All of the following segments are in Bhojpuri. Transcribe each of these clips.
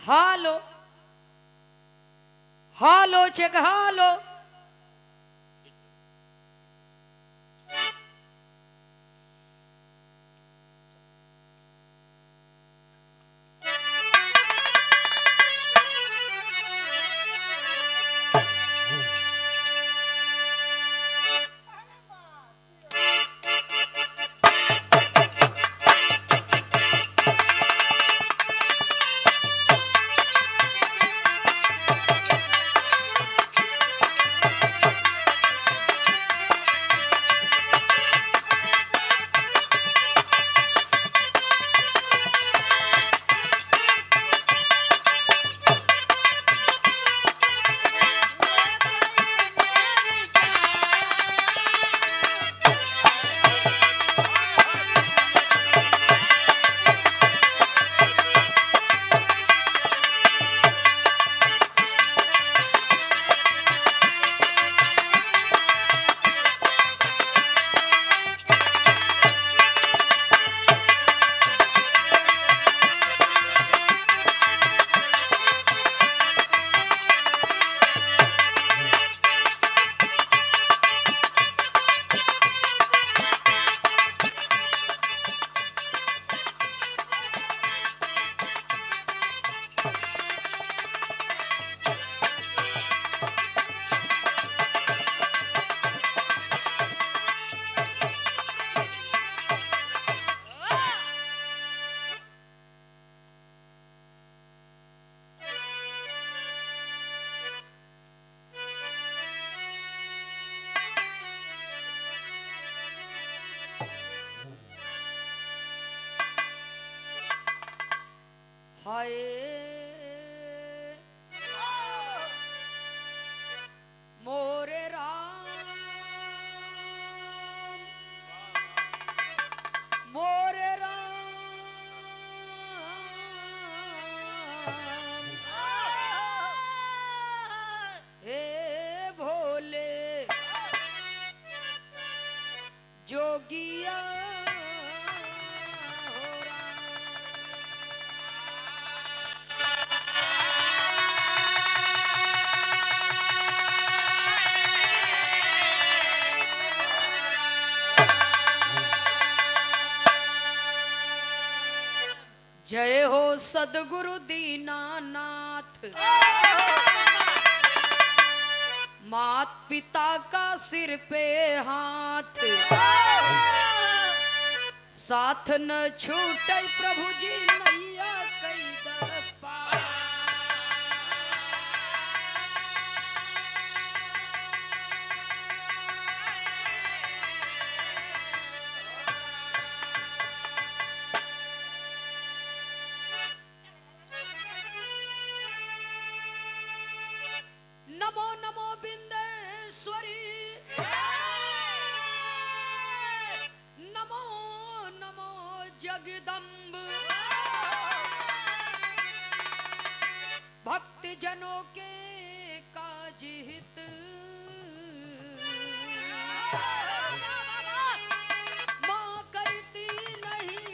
हालो हालो चेक हालो हाय मोरे राम मोरे राम हे भोले जोगिया जय हो सदगुरु दीनानाथ मात पिता का सिर पे हाथ साथ न छूटे प्रभु जी नैया कई दर पार। नमो नमो बिंदेश्वरी नमो नमो जगदम्ब भक्ति जनों के काज हित मां करती नहीं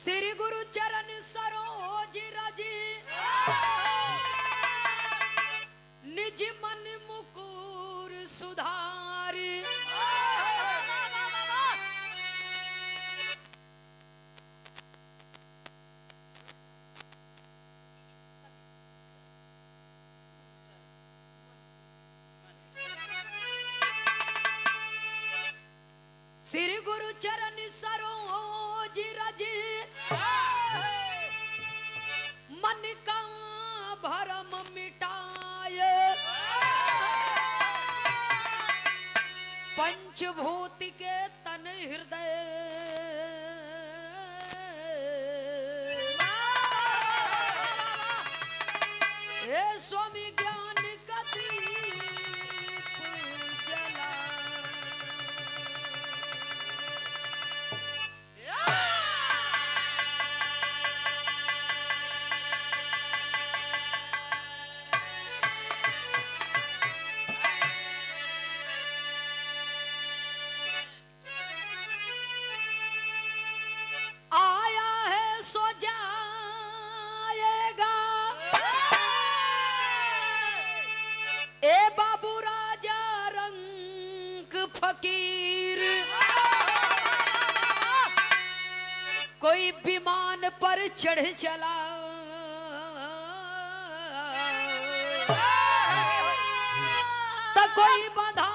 श्री गुरु चरण सरोज रज निज मन मुकुर सुधारी श्री गुरु चरण सरोज रज मन का भरम मिटाए पंचभूत के तन हृदय स्वामी ज्ञान का दीप जला। आया है सो जाएगा ए बाबू राजा रंग फकीर। कोई विमान पर चढ़ चला तो कोई बंधा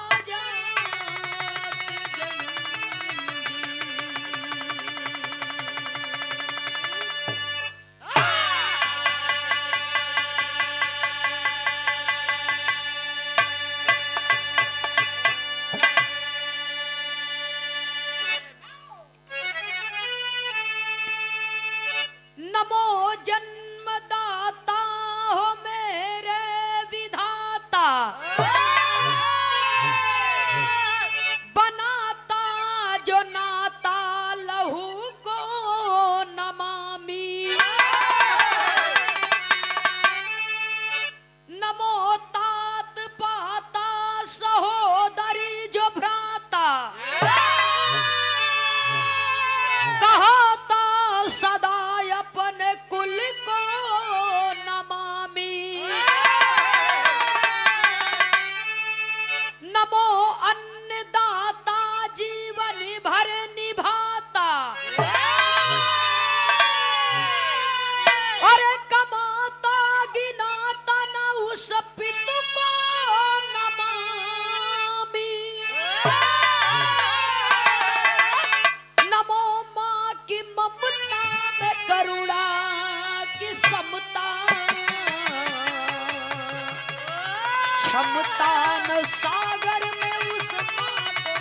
जन्मदाता हो मेरे विधाता। बनाता जो नाता लहू को नमामि। नमो तात पाता सहोदरी जो भ्राता। कहता सदा अपने कुल को नमामि। नमो अन्नदाता जीवन भर निभाता। अरे कमाता गिनाता न उस पितु को नमामि। नमो माँ की ममता में करुणा की समता। क्षमता न सागर में उस माँ को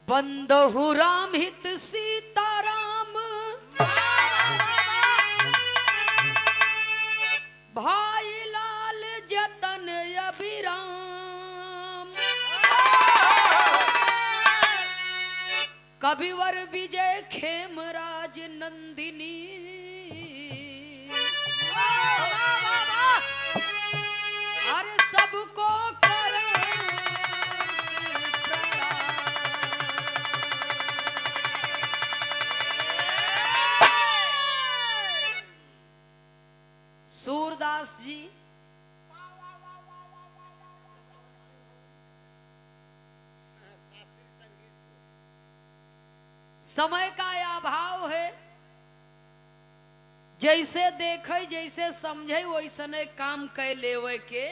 बंदहु राम हित सीताराम। भाई लाल जतन अभिराम। कविवर विजय खेमराज नंदिनी। अरे सबको कर सूरदास जी समय का अभाव है। जैसे देखे जैसे समझे वैसने काम कै लेवे के।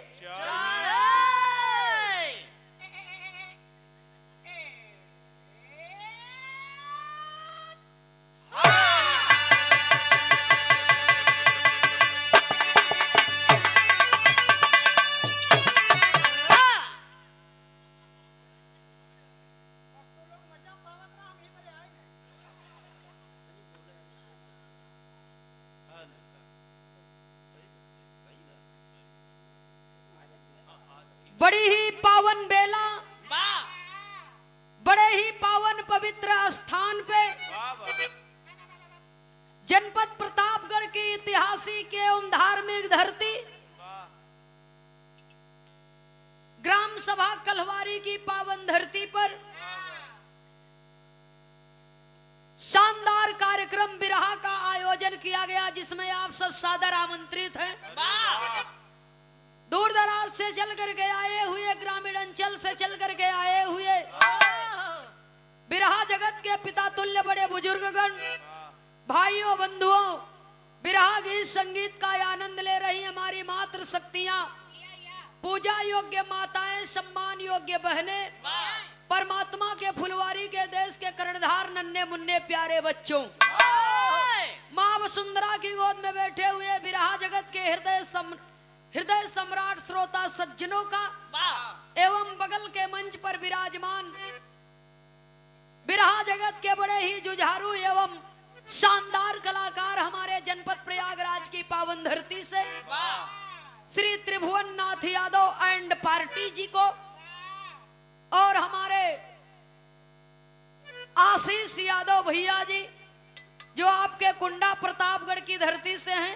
बड़ी ही पावन बेला, बड़े ही पावन पवित्र स्थान पे जनपद प्रतापगढ़ की ऐतिहासिक एवं धार्मिक धरती ग्राम सभा कलवारी की पावन धरती पर शानदार कार्यक्रम बिरहा का आयोजन किया गया, जिसमें आप सब सादर आमंत्रित हैं। दूर दराज से चल करके आए हुए, ग्रामीण अंचल से चल करके आए हुए बिरहा जगत के पिता तुल्य बड़े बुजुर्गगण, भाइयों बंधुओं, बिरहा गीत संगीत का आनंद ले रही हमारी मातृ शक्तियां, पूजा योग्य माताएं, सम्मान योग्य बहनें, परमात्मा के फुलवारी के देश के कर्णधार नन्हे मुन्ने प्यारे बच्चों, माँ वसुंधरा की गोद में बैठे हुए बिरहा जगत के हृदय सम्राट श्रोता सज्जनों का एवं बगल के मंच पर विराजमान बिरहा जगत के बड़े ही जुझारू एवं शानदार कलाकार हमारे जनपद प्रयागराज की पावन धरती से श्री त्रिभुवन नाथ यादव एंड पार्टी जी को और हमारे आशीष यादव भैया जी जो आपके कुंडा प्रतापगढ़ की धरती से हैं,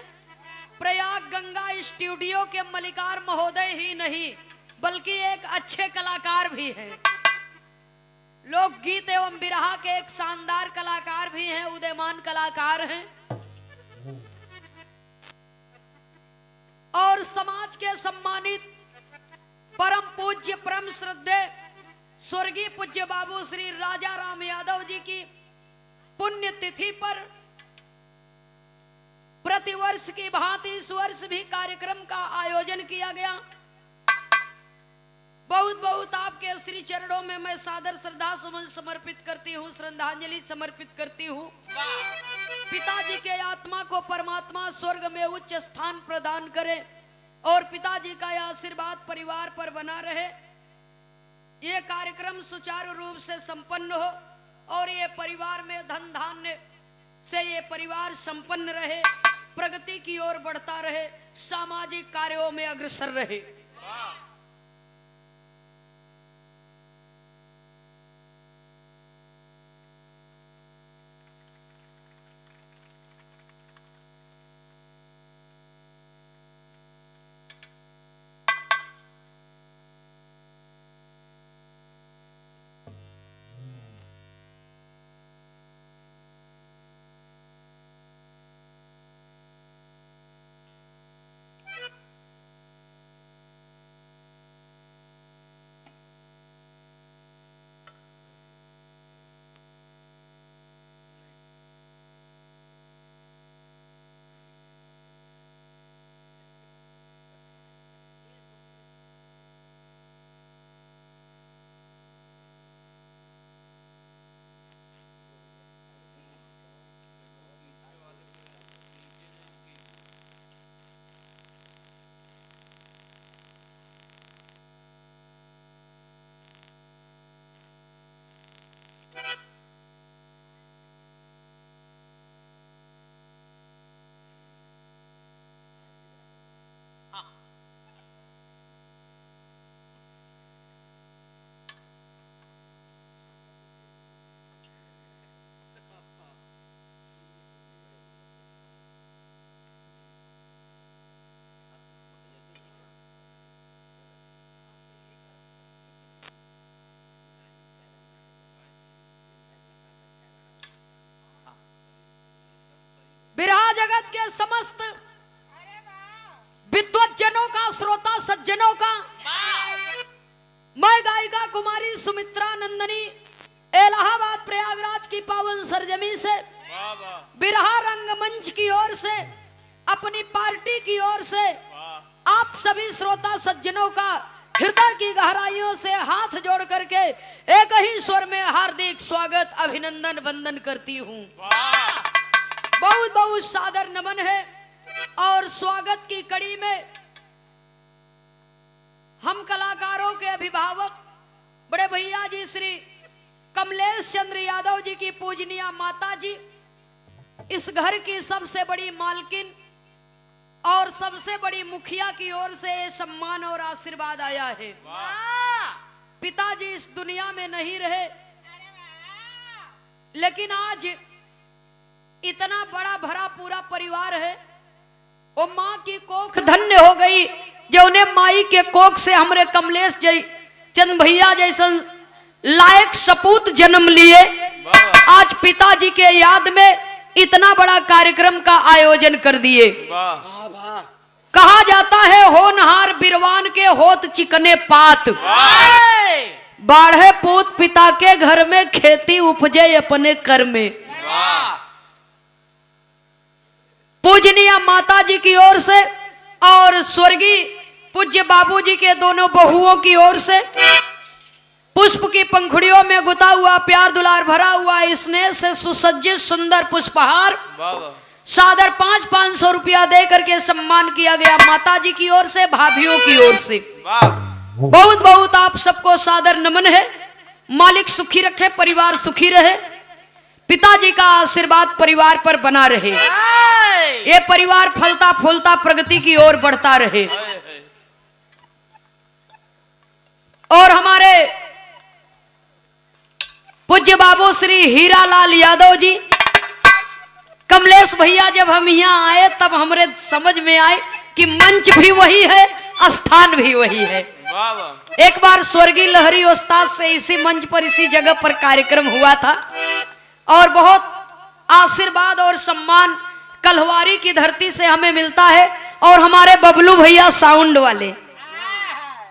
प्रयाग गंगा स्टूडियो के मलिकार महोदय ही नहीं बल्कि एक अच्छे कलाकार भी हैं, लोकगीत एवं बिरहा के एक शानदार कलाकार भी हैं, उदयमान कलाकार हैं और समाज के सम्मानित परम पूज्य परम श्रद्धेय स्वर्गीय पूज्य बाबू श्री राजा राम यादव जी की पुण्य तिथि पर प्रतिवर्ष की भांति इस वर्ष भी कार्यक्रम का आयोजन किया गया। बहुत बहुत आपके श्री चरणों में मैं सादर श्रद्धा सुमन समर्पित करती हूँ, श्रद्धांजलि समर्पित करती हूँ। पिताजी के आत्मा को परमात्मा स्वर्ग में उच्च स्थान प्रदान करे और पिताजी का यह आशीर्वाद परिवार पर बना रहे, ये कार्यक्रम सुचारू रूप से संपन्न हो और ये परिवार में धन धान्य से ये परिवार संपन्न रहे, प्रगति की ओर बढ़ता रहे, सामाजिक कार्यों में अग्रसर रहे। बिरहा जगत के समस्त विद्वत जनों का, श्रोता सज्जनों का मैं गायिका कुमारी सुमित्रा नंदनी इलाहाबाद प्रयागराज की पावन सरजमी से बिरहा रंगमंच की ओर से, अपनी पार्टी की ओर से आप सभी श्रोता सज्जनों का हृदय की गहराइयों से हाथ जोड़ करके एक ही स्वर में हार्दिक स्वागत अभिनंदन वंदन करती हूँ। बहुत बहुत सादर नमन है और स्वागत की कड़ी में हम कलाकारों के अभिभावक बड़े भैया जी श्री कमलेश चंद्र यादव जी की पूजनीय माता जी, इस घर की सबसे बड़ी मालकिन और सबसे बड़ी मुखिया की ओर से ये सम्मान और आशीर्वाद आया है। पिताजी इस दुनिया में नहीं रहे, लेकिन आज इतना बड़ा भरा पूरा परिवार है। वो माँ की कोख धन्य हो गई जो उन्हें माई के कोख से हमारे कमलेश चंद भैया जैसा लायक सपूत जन्म लिए। आज पिताजी के याद में इतना बड़ा कार्यक्रम का आयोजन कर दिए। कहा जाता है होनहार बिरवान के होत चिकने पात, बाढ़े पूत पिता के घर में खेती उपजे अपने कर में। पूजनीय माता जी की ओर से और स्वर्गीय पूज्य बाबूजी के दोनों बहुओं की ओर से पुष्प की पंखुड़ियों में गुथा हुआ प्यार दुलार भरा हुआ स्नेह से सुसज्जित सुंदर पुष्पहार सादर 500 रुपया दे करके सम्मान किया गया, माता जी की ओर से, भाभियों की ओर से। बहुत बहुत आप सबको सादर नमन है। मालिक सुखी रखे, परिवार सुखी रहे, पिताजी का आशीर्वाद परिवार पर बना रहे, ये परिवार फलता फूलता प्रगति की ओर बढ़ता रहे। और हमारे पूज्य बाबू श्री हीरालाल यादव जी, कमलेश भैया, जब हम यहाँ आए तब हमारे समझ में आए कि मंच भी वही है, स्थान भी वही है। एक बार स्वर्गीय लहरी उस्ताद से इसी मंच पर, इसी जगह पर कार्यक्रम हुआ था और बहुत आशीर्वाद और सम्मान कल्हवारी की धरती से हमें मिलता है। और हमारे बबलू भैया साउंड वाले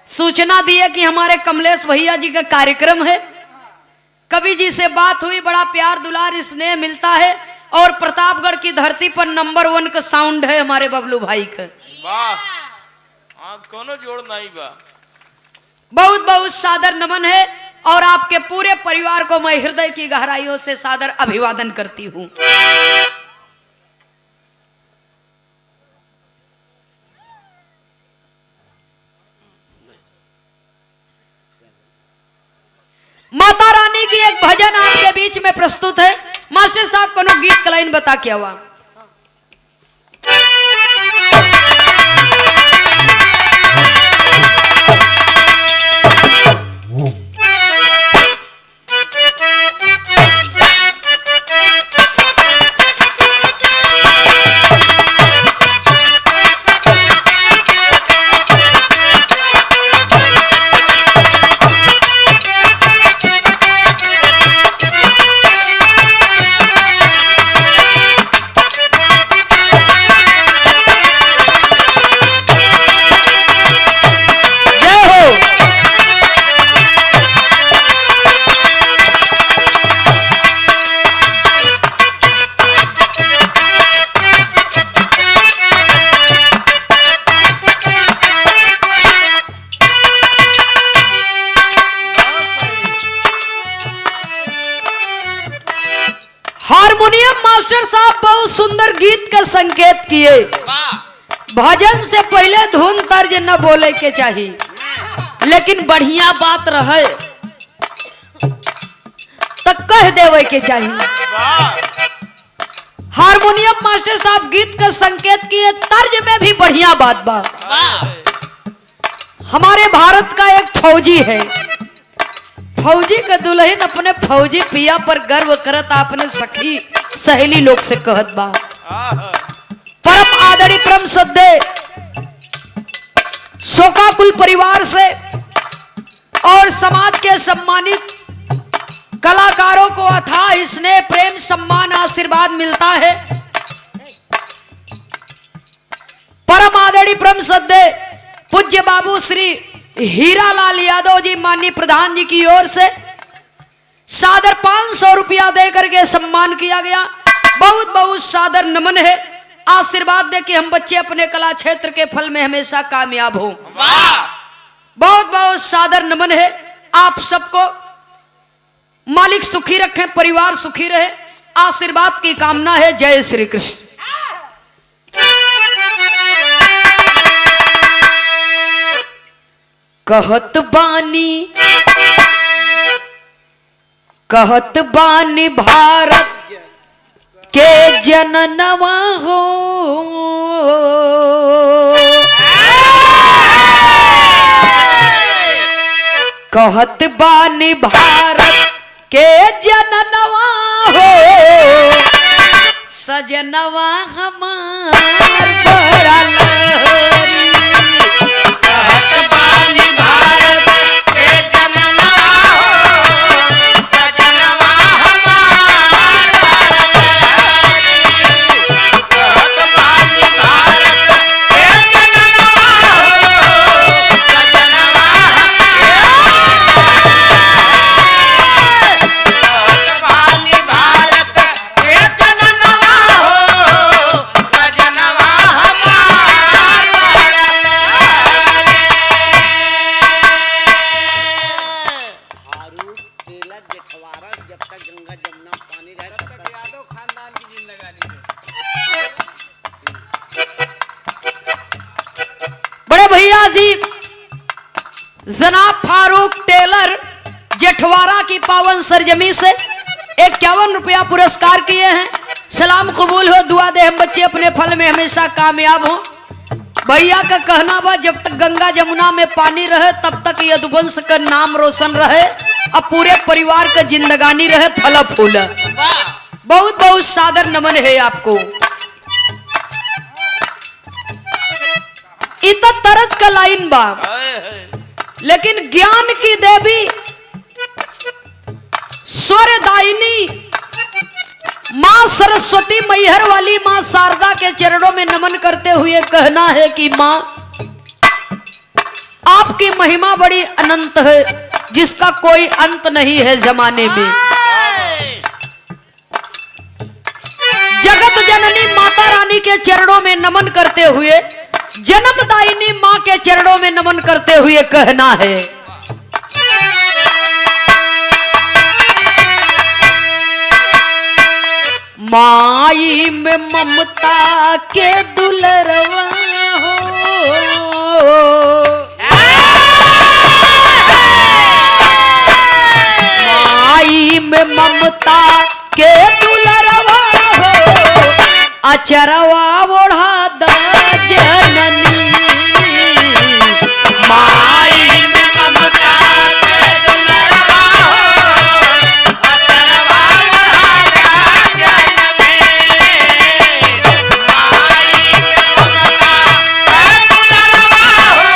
सूचना दिए कि हमारे कमलेश भैया जी का कार्यक्रम है। कवि जी से बात हुई, बड़ा प्यार दुलार स्नेह मिलता है और प्रतापगढ़ की धरती पर नंबर 1 का साउंड है हमारे बबलू भाई का। वाह, कोनो जोड़ नहीं बा। बहुत बहुत सादर नमन है और आपके पूरे परिवार को मैं हृदय की गहराइयों से सादर अभिवादन करती हूं। माता रानी की एक भजन आपके बीच में प्रस्तुत है। मास्टर साहब कोनो गीत का लाइन बता क्या हुआ। हारमोनियम मास्टर साहब बहुत सुंदर गीत का संकेत किए। भजन से पहले धुन तर्ज न बोले के चाहिए, लेकिन बढ़िया बात रहे तो कह देवे के चाहिए। हारमोनियम मास्टर साहब गीत का संकेत किए, तर्ज में भी बढ़िया बात बा। हमारे भारत का एक फौजी है, फौजी का दुल्हन अपने फौजी पिया पर गर्व करत, अपने सखी सहेली लोग से कहत बा। परम आदरणीय परम श्रद्धेय शोकाकुल परिवार से और समाज के सम्मानित कलाकारों को अथाह स्नेह प्रेम सम्मान आशीर्वाद मिलता है। परम आदरणीय परम श्रद्धेय पूज्य बाबू श्री हीरालाल यादव जी माननीय प्रधान जी की ओर से सादर 500 रुपया दे करके सम्मान किया गया। बहुत बहुत सादर नमन है। आशीर्वाद दे कि हम बच्चे अपने कला क्षेत्र के फल में हमेशा कामयाब हो। बहुत बहुत सादर नमन है। आप सबको मालिक सुखी रखें, परिवार सुखी रहे, आशीर्वाद की कामना है। जय श्री कृष्ण। कहत बानी भारत के जननवा हो, कहत बानी भारत के जननवा हो, सजनवा हमार बड़ा लहरी। कहत बानी भारत के जननवा हो, सजनवा हमार बड़ा लहरी। कहत बानी भारत के जननवा हो, सजनवा हमार जनाब फारूक टेलर जेठवारा की पावन सरजमी से 51 रुपया पुरस्कार किए हैं। सलाम कबूल हो, दुआ दे हम बच्चे अपने फल में हमेशा कामयाब हो। भैया का कहना बा जब तक गंगा जमुना में पानी रहे तब तक यदुवंश का नाम रोशन रहे, अब पूरे परिवार का जिंदगानी रहे फल फूल। बहुत बहुत सादर नमन है आपको। इतना तरज का लाइन बा, लेकिन ज्ञान की देवी स्वरदायिनी माँ सरस्वती मैहर वाली माँ शारदा के चरणों में नमन करते हुए कहना है कि माँ आपकी महिमा बड़ी अनंत है, जिसका कोई अंत नहीं है जमाने में। जगत जननी माता रानी के चरणों में नमन करते हुए, जन्मदायिनी माँ के चरणों में नमन करते हुए कहना है, माई में ममता के दुलरवा हो, माई में ममता के दुलरवा हो, अचरवा ओढ़ा द जननी, माई में ममता के दुलरवा हो, अचरवा ओढ़ा द जननी, माई में ममता के दुलरवा हो,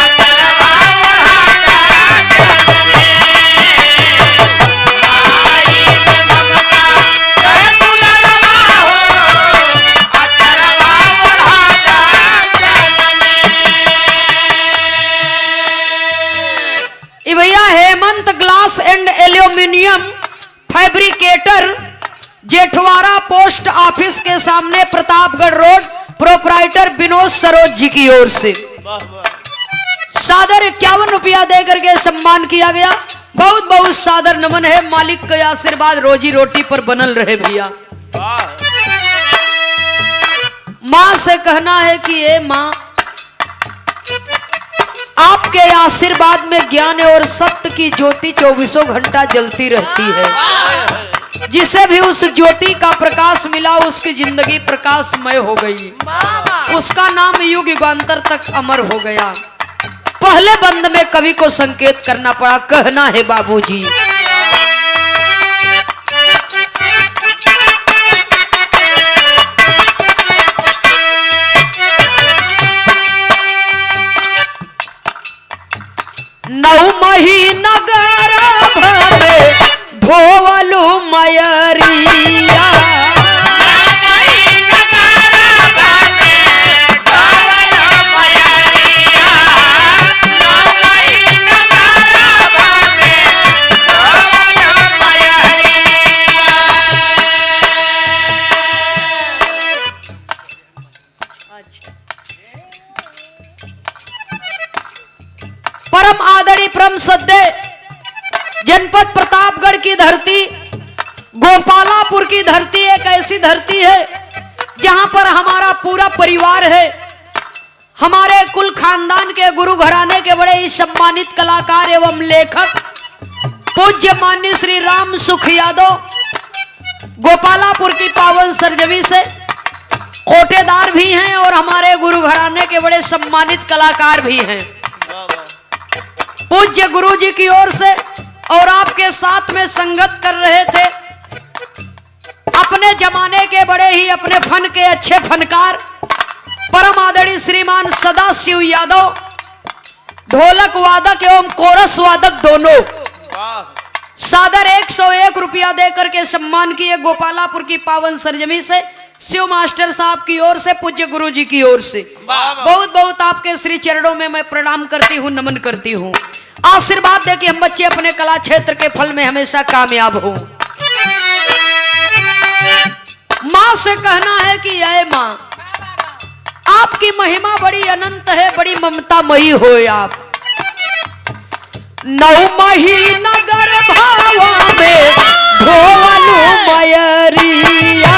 अचरवा ओढ़ा द जननी, माई में ममता के दुलरवा हो, अचरवा ओढ़ा द जननी। भैया Hemant glass and aluminium fabricator Jethwara post office के सामने प्रतापगढ़ रोड, प्रोपराइटर विनोद सरोज जी की ओर से सादर 51 रुपया देकर के सम्मान किया गया। बहुत बहुत सादर नमन है। मालिक का आशीर्वाद रोजी रोटी पर बनल रहे भैया। माँ से कहना है कि ये माँ आपके आशीर्वाद में ज्ञान और सत्य की ज्योति 24 घंटा जलती रहती है। जिसे भी उस ज्योति का प्रकाश मिला उसकी जिंदगी प्रकाशमय हो गई, उसका नाम युग युगांतर तक अमर हो गया। पहले बंद में कवि को संकेत करना पड़ा, कहना है बाबूजी, नौ महीना गर्भ में धोवलू मयरिया, परम आदरणीय परम सद्य जनपद प्रतापगढ़ की धरती, गोपालापुर की धरती एक ऐसी धरती है जहां पर हमारा पूरा परिवार है। हमारे कुल खानदान के गुरु घराने के बड़े ही सम्मानित कलाकार एवं लेखक पूज्य मान्य श्री राम सुख यादव गोपालापुर की पावन सरजमी से कोटेदार भी हैं और हमारे गुरु घराने के बड़े सम्मानित कलाकार भी हैं। पूज्य गुरु जी की ओर से और आपके साथ में संगत कर रहे थे अपने जमाने के बड़े ही अपने फन के अच्छे फनकार परम आदरणीय श्रीमान सदाशिव यादव, ढोलक वादक एवं कोरस वादक दोनों, सादर 101 रुपया देकर के सम्मान किए गोपालापुर की पावन सरजमी से शिव मास्टर साहब की ओर से, पूज्य गुरु जी की ओर से बहुत बहुत आपके श्री चरणों में मैं प्रणाम करती हूँ, नमन करती हूँ। आशीर्वाद दे कि हम बच्चे अपने कला क्षेत्र के फल में हमेशा कामयाब हो। माँ से कहना है कि अय माँ आपकी महिमा बड़ी अनंत है, बड़ी ममतामयी हो आप। 9 महीना गर्भावा में धोवलू मयरिया,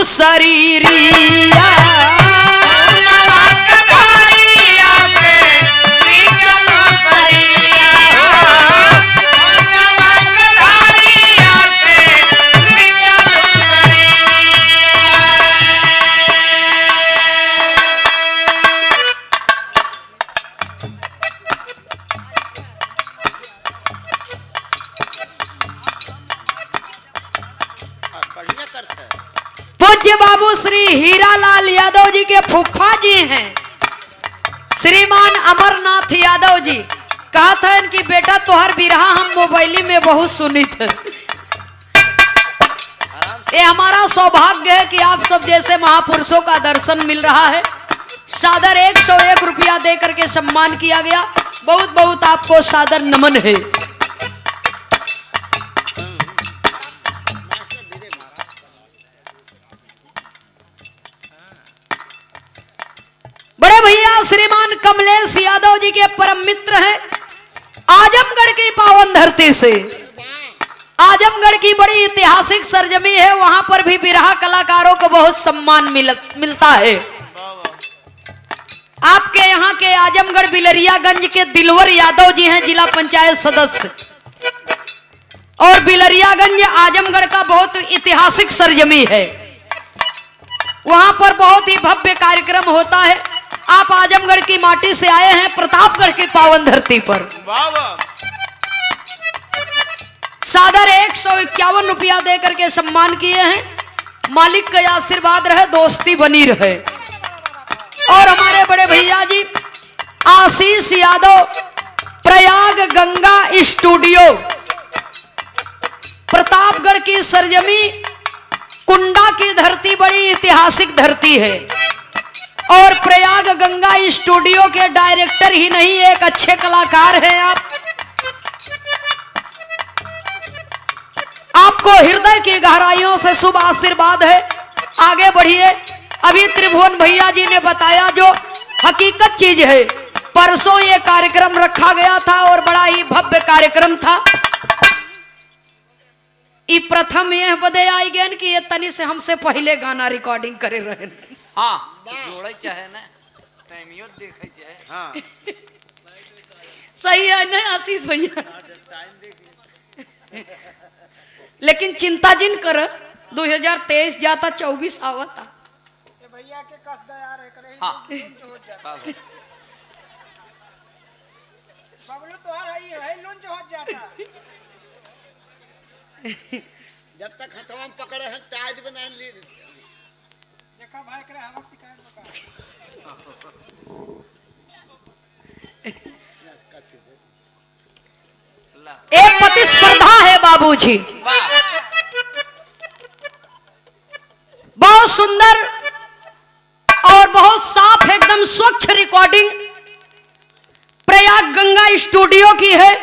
शरीरिया। पूज्य बाबू श्री हीरालाल यादव जी के फुफ्फा जी हैं श्रीमान अमरनाथ यादव जी। कहा था इनकी बेटा तोहर बिरहा हम मोबाइली में बहुत सुनी थे। ये हमारा सौभाग्य है कि आप सब जैसे महापुरुषों का दर्शन मिल रहा है। सादर 101 रुपया दे करके सम्मान किया गया। बहुत बहुत आपको सादर नमन है। बड़े भैया श्रीमान कमलेश यादव जी के परम मित्र हैं। आजमगढ़ की पावन धरती से, आजमगढ़ की बड़ी ऐतिहासिक सरजमी है। वहां पर भी बिरहा कलाकारों को बहुत सम्मान मिलता है। आपके यहाँ के आजमगढ़ बिलरियागंज के दिलवर यादव जी हैं जिला पंचायत सदस्य। और बिलरियागंज आजमगढ़ का बहुत ऐतिहासिक सरजमी है। वहां पर बहुत ही भव्य कार्यक्रम होता है। आप आजमगढ़ की माटी से आए हैं प्रतापगढ़ की पावन धरती पर। सादर 151 रुपया दे करके सम्मान किए हैं। मालिक का आशीर्वाद रहे, दोस्ती बनी रहे। और हमारे बड़े भैया जी आशीष यादव प्रयाग गंगा स्टूडियो प्रतापगढ़ की सरजमी कुंडा की धरती बड़ी ऐतिहासिक धरती है। और प्रयाग गंगा स्टूडियो के डायरेक्टर ही नहीं एक अच्छे कलाकार हैं आप। आपको हृदय की गहराइयों से शुभ आशीर्वाद है। आगे बढ़िए। अभी त्रिभुवन भैया जी ने बताया जो हकीकत चीज है। परसों ये कार्यक्रम रखा गया था और बड़ा ही भव्य कार्यक्रम था। ई प्रथम ये बदे आई गए कि ये तनी से हमसे पहले गाना रिकॉर्डिंग करे रहे। हाँ जोड़े चाहे ना टाइमियो देखे चाहे। हाँ सही है ना आशीष भैया। लेकिन चिंता जिन कर 2023 जाता 24 आवता भैया के कस दयार है करे। हाँ बबलू तो है लुंज हो जाता। जब तक हथवा में पकड़े हैं ताज बना ली। देखा भाई करे हम शिकायत बता। एक प्रतिस्पर्धा है बाबूजी। बहुत सुंदर और बहुत साफ एकदम स्वच्छ रिकॉर्डिंग प्रयाग गंगा स्टूडियो की है।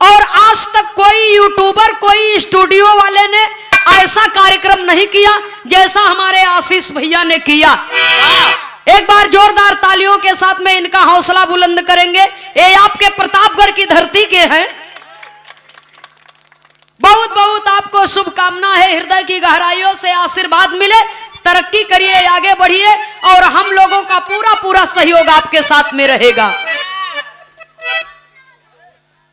और आज तक कोई यूट्यूबर कोई स्टूडियो वाले ने ऐसा कार्यक्रम नहीं किया जैसा हमारे आशीष भैया ने किया। एक बार जोरदार तालियों के साथ में इनका हौसला बुलंद करेंगे। ये आपके प्रतापगढ़ की धरती के हैं। बहुत बहुत आपको शुभकामना है। हृदय की गहराइयों से आशीर्वाद मिले, तरक्की करिए, आगे बढ़िए। और हम लोगों का पूरा पूरा सहयोग आपके साथ में रहेगा।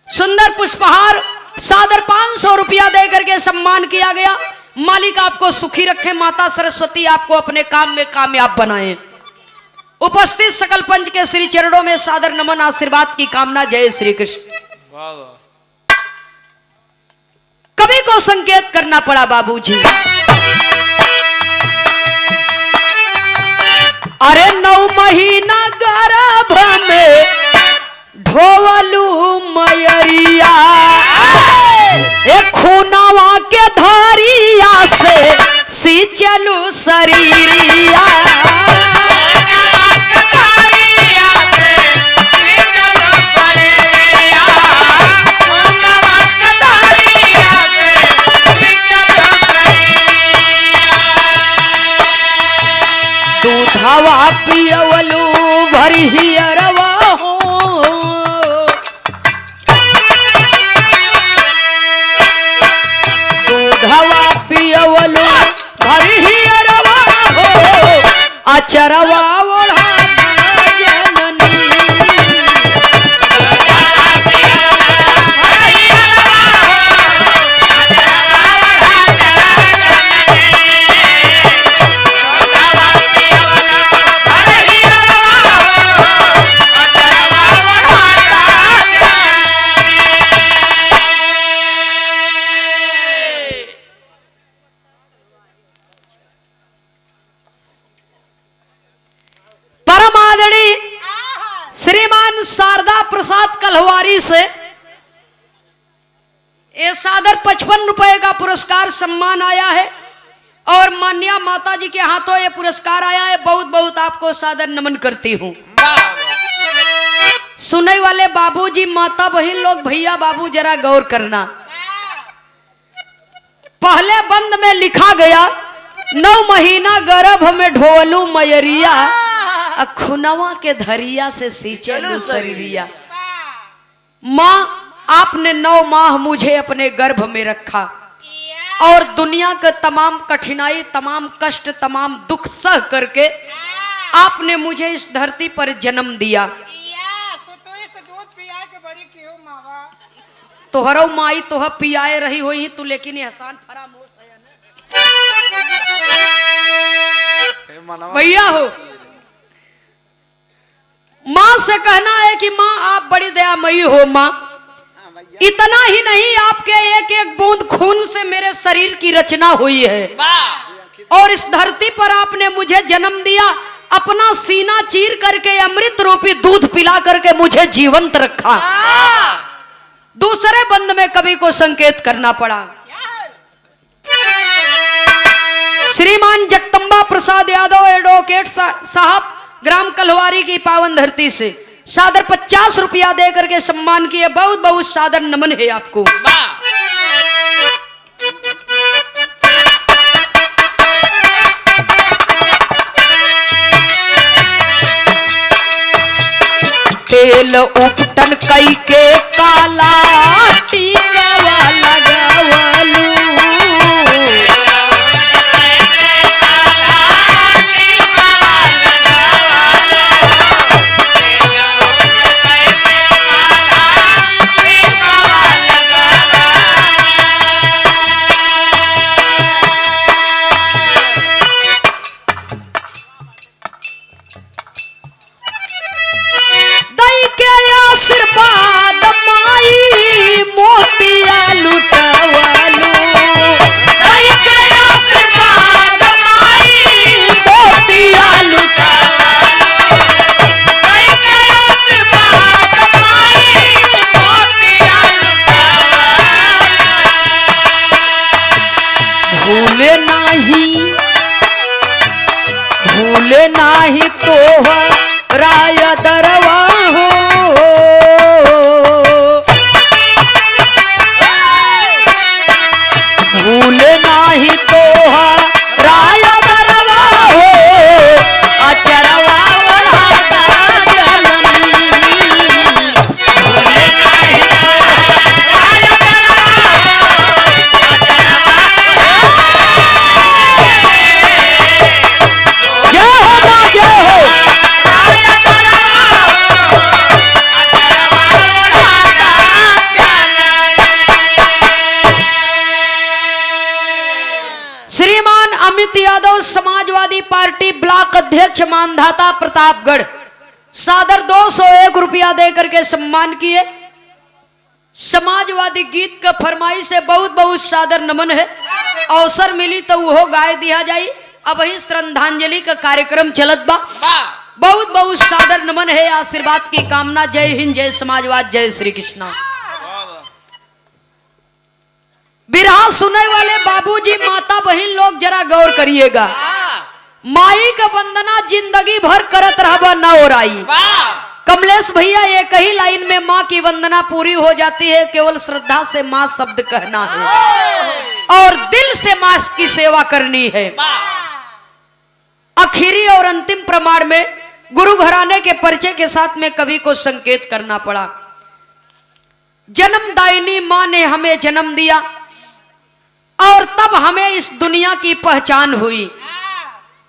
सुंदर पुष्पहार सादर 500 रुपया दे करके सम्मान किया गया। मालिक आपको सुखी रखे, माता सरस्वती आपको अपने काम में कामयाब बनाए। उपस्थित सकल पंच के श्री चरणों में सादर नमन, आशीर्वाद की कामना। जय श्री कृष्ण। कवि को संकेत करना पड़ा बाबूजी। अरे 9 महीना गर्भ में ढोवलू मयरिया, एक खूनवा के धारिया से सिंचलू शरीरिया। दूधवा पियवलू भरी हियरवा हो, दूधवा पियवलू अचरवा ओढ़ा जननी श्रीमान शारदा प्रसाद कलहवारी से ये सादर 55 रुपए का पुरस्कार सम्मान आया है और मान्या माता जी के हाथों ये पुरस्कार आया है। बहुत बहुत आपको सादर नमन करती हूँ। सुनने वाले बाबूजी, माता बहन लोग, भैया बाबू जरा गौर करना। पहले बंद में लिखा गया 9 महीना गर्भ में ढोलू मयरिया, खुनवा के धरिया से सींचे शरीरिया। माँ, आपने 9 माह मुझे अपने गर्भ में रखा और दुनिया के तमाम कठिनाई, तमाम कष्ट, तमाम दुख सह करके आपने मुझे इस धरती पर जन्म दिया। तोहरो माई तोह पियाए रही हुई तू, लेकिन एहसान फरामोश है ना भैया हो। माँ से कहना है कि माँ आप बड़ी दयामयी हो। माँ, इतना ही नहीं, आपके एक एक बूंद खून से मेरे शरीर की रचना हुई है और इस धरती पर आपने मुझे जन्म दिया। अपना सीना चीर करके अमृत रूपी दूध पिला करके मुझे जीवंत रखा। दूसरे बंद में कवि को संकेत करना पड़ा। श्रीमान जगदम्बा प्रसाद यादव एडवोकेट साहब, ग्राम कलहवारी की पावन धरती से सादर 50 रुपया दे करके सम्मान किए। बहुत बहुत सादर नमन है आपको। तेल उपटन कई के काला टीकावा लगावलू, आशीर्वाद माई मोतिया लुटवलू, आशीर्वाद माई मोतिया लुटवलू, आशीर्वाद माई मोतिया लुटवलू। भूले नाही तो राय दरवा हो, भूले नाही तो राय दरवा हो, अचरवा ओढ़ा जननी, भूले नाही तो राय श्रीमान अमित यादव समाजवादी पार्टी ब्लॉक अध्यक्ष मानधाता प्रतापगढ़ सादर 201 रुपया देकर के सम्मान किए। समाजवादी गीत का फरमाइश से बहुत बहुत सादर नमन है। अवसर मिली तो वो गाय दिया जाई। अब ही श्रद्धांजलि का कार्यक्रम चलत बा। बहुत बहुत सादर नमन है, आशीर्वाद की कामना। जय हिंद, जय समाजवाद, जय श्री कृष्णा। बिरहा सुनने वाले बाबूजी, माता बहन लोग जरा गौर करिएगा। माई का वंदना जिंदगी भर करत रहबा न ओराई। कमलेश भैया एक ही लाइन में माँ की वंदना पूरी हो जाती है। केवल श्रद्धा से माँ शब्द कहना है और दिल से माँ की सेवा करनी है। आखिरी और अंतिम प्रमाण में गुरु घराने के परिचय के साथ में कवि को संकेत करना पड़ा। जन्मदायिनी माँ ने हमें जन्म दिया और तब हमें इस दुनिया की पहचान हुई।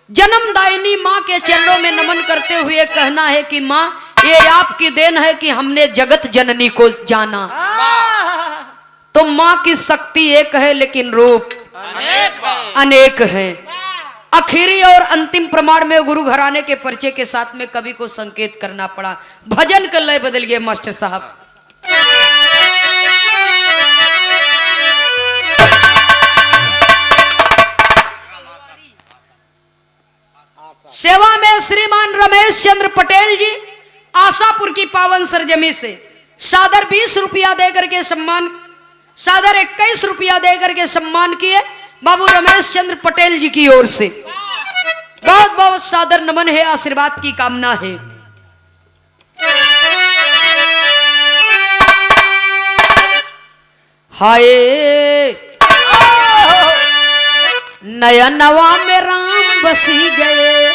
जन्मदायिनी माँ के चरणों में नमन करते हुए कहना है कि माँ, ये आपकी देन है कि हमने जगत जननी को जाना। तो माँ की शक्ति एक है लेकिन रूप अनेक है। आखिरी और अंतिम प्रमाण में गुरु घराने के परिचय के साथ में कवि को संकेत करना पड़ा। भजन का लय बदल गया मास्टर साहब। सेवा में श्रीमान रमेश चंद्र पटेल जी आशापुर की पावन सरजमी से सादर 20 रुपया देकर के सम्मान, सादर 21 रुपया देकर के सम्मान किए बाबू रमेश चंद्र पटेल जी की ओर से बहुत बहुत सादर नमन है, आशीर्वाद की कामना है। हाय नयनवा में राम बसी गए,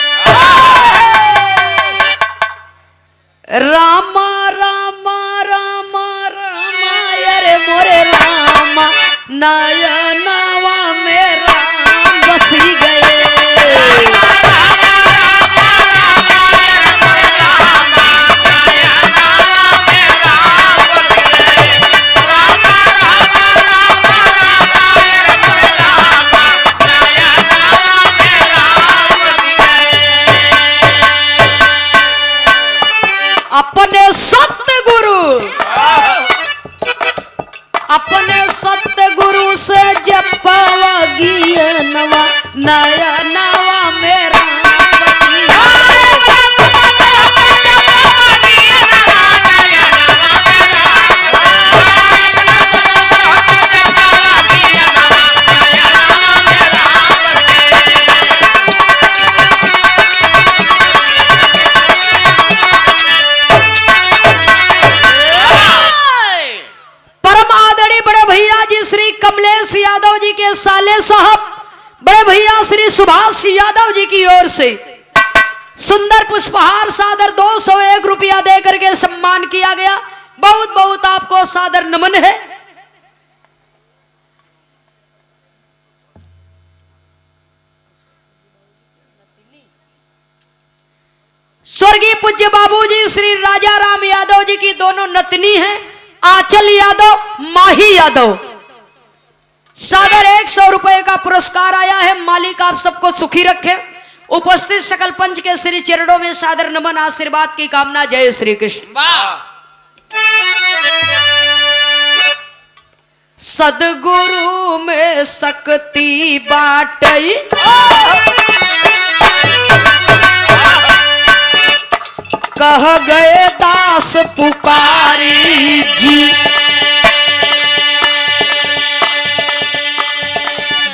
रामा रामा रामा रामा अरे मोरे रामा, नयनवा में राम बसी गए। अपने सतगुरु से जपवा गियनवा, नया नवा मेरा बसी श्री कमलेश यादव जी के साले साहब बड़े भैया श्री सुभाष यादव जी की ओर से सुंदर पुष्पहार सादर 201 रुपया देकर के सम्मान किया गया। बहुत बहुत आपको सादर नमन है। स्वर्गीय पूज्य बाबूजी श्री राजा राम यादव जी की दोनों नतनी हैं, आंचल यादव माही यादव। सादर 100 रुपए का पुरस्कार आया है। मालिक आप सबको सुखी रखे। उपस्थित सकल पंच के श्री चरणों में सादर नमन, आशीर्वाद की कामना। जय श्री कृष्ण। सदगुरु में शक्ति बाटई, कह गए दास पुकारी जी,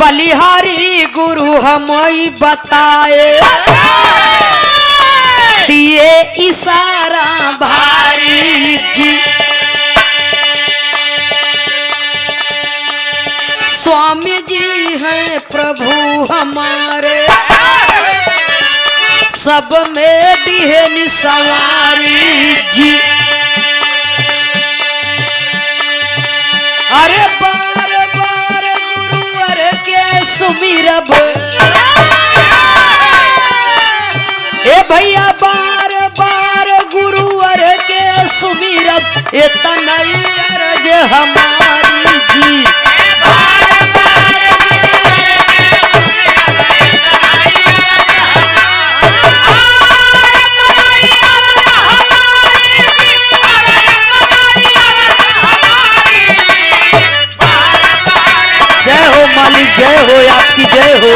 बलिहारी गुरु हमें बताए, दिए इशारा भारी जी। स्वामी जी हैं प्रभु हमारे, सब में दिए निसवारी जी। अरे बार बार गुरुवर के सुमिरब, ए भैया बार बार गुरुवर के सुमिरब, इतना अर्ज हमारी जी। जय हो मालिक, जय हो, आपकी जय हो।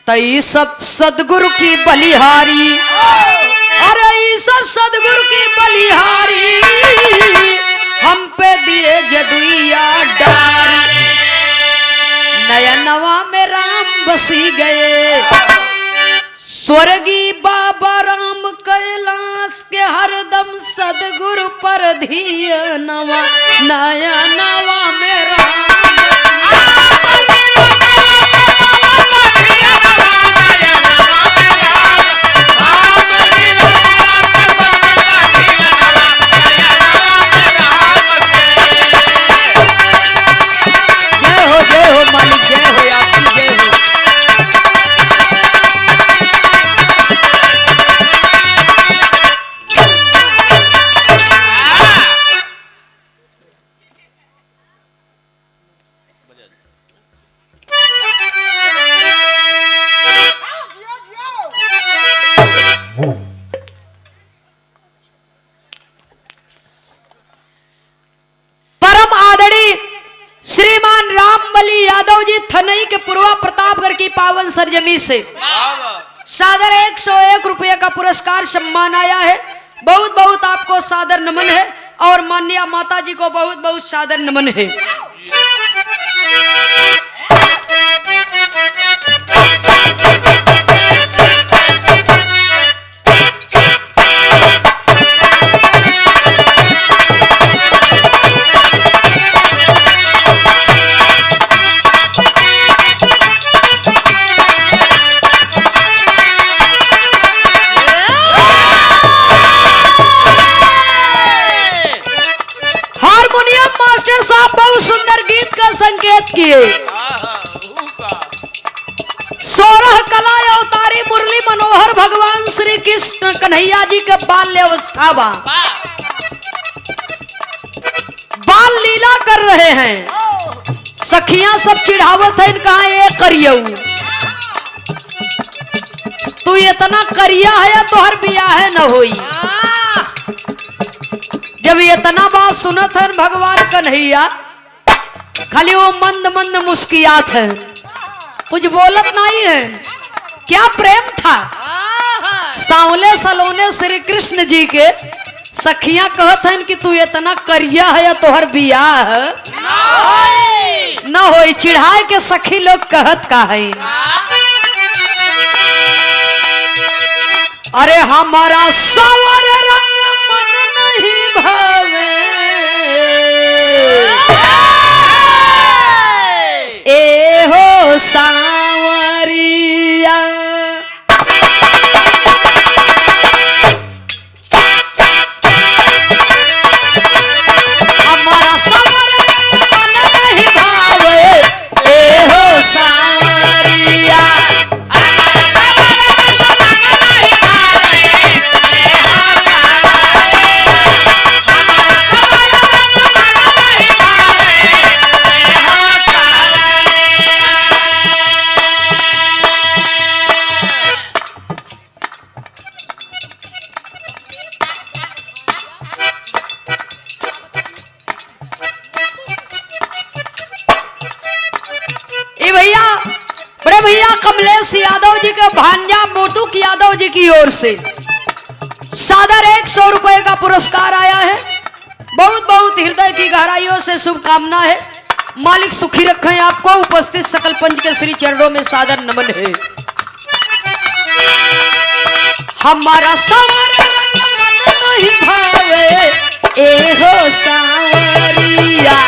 तई सब सदगुरु की बलिहारी, अरे सब सदगुरु की बलिहारी, हम पे दिए जदुइया डारी, नयनवा में राम बसी गए। स्वर्गीय बाबा राम कैलाश के हरदम सदगुरु पर धियनवा, नयनवा में राम बसी गए। के पूर्वा प्रतापगढ़ की पावन सरजमी से सादर 101 रुपये का पुरस्कार सम्मान आया है। बहुत बहुत आपको सादर नमन है और माननीय माता जी को बहुत बहुत सादर नमन है। हारमोनियम मास्टर साहब बहुत सुंदर गीत का संकेत किए। सोरह कला अवतारी मुरली मनोहर भगवान श्री कृष्ण कन्हैया जी के बाल्य अवस्था बाल लीला कर रहे हैं। सखियां सब चिढ़ावत है, कहा ये करियऊ तू इतना करिया है तो हर बियाह न होई। जब इतना बात सुनत है भगवान कन्हैया खाली वो मंद मंद मुस्कियात है, कुछ बोलत नहीं है। क्या प्रेम था सांवले सलोने श्री कृष्ण जी के। सखियां कहत हैं कि तू इतना करिया है तो हर बियाह न होई। चिढ़ाए के सखी लोग कहत का है, अरे हमारा सावर रंग मन नहीं भावे, ए हो सांवरिया। हमारा सावर रंग मन नहीं भावे, ए हो सांवरिया। भैया बड़े भैया कमलेश यादव जी के भांजा मोटूक यादव जी की ओर से सादर 100 रुपए का पुरस्कार आया है। बहुत बहुत हृदय की गहराइयों से शुभकामना है। मालिक सुखी रखें आपको। उपस्थित सकल पंच के श्री चरणों में सादर नमन है। हमारा सावर रंग मन नहीं भावे, ए हो सांवरिया।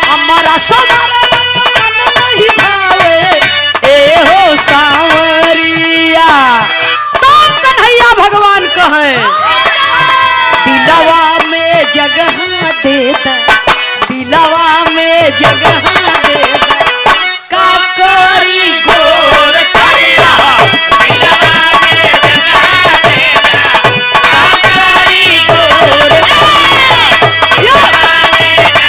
हमारा सावर रंग मन नहीं भावे, ए हो सांवरिया। तो कन्हैया भगवान कहें दिलवा में जगह देता, दिलवा में जगह देता, का करी गोर करिया। दिलवा में जगह देता, का करी गोर करिया। दिलवा में जगह देता, का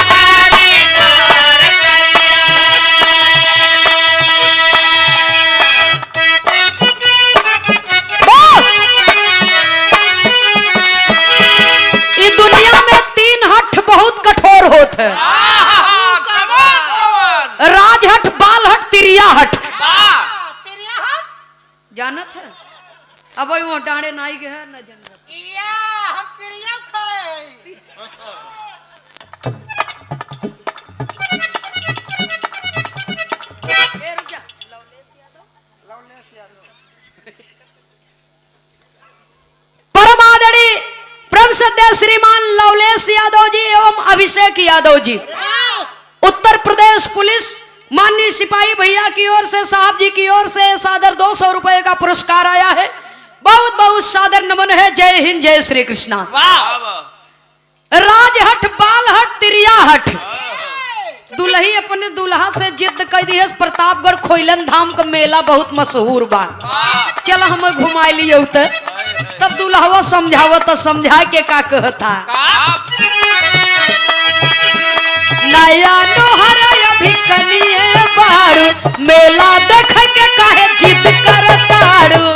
करी गोर करिया। इस दुनिया में 3 हठ बहुत कठोर होत है। राजहट, बालहट, तिरिया हट। जानत है अब वो डांडे नाई के है न जनत। हम क्रिया खाए। रुक जा। लवलेश यादव। परम आदरणीय परम सद्य श्रीमान लवलेश यादव जी एवं अभिषेक यादव जी, उत्तर प्रदेश पुलिस माननीय सिपाही भैया की ओर से, साहब जी की ओर से सादर 200 रुपए का पुरस्कार आया है। बहुत बहुत सादर नमन है। जय हिंद, जय श्री कृष्णा। राजहट, बालहट, तिरिया हट। दुल्ही अपने दुल्हा से जिद कर दी है। प्रतापगढ़ खोइलन धाम का मेला बहुत मशहूर बा, चल हम घुमा लियो। तब दुल्हवा समझाव तो समझा के का कहता, नया नोहर अभी कनिए बार बाड़ू मेला देख के काहे जिद करताड़ू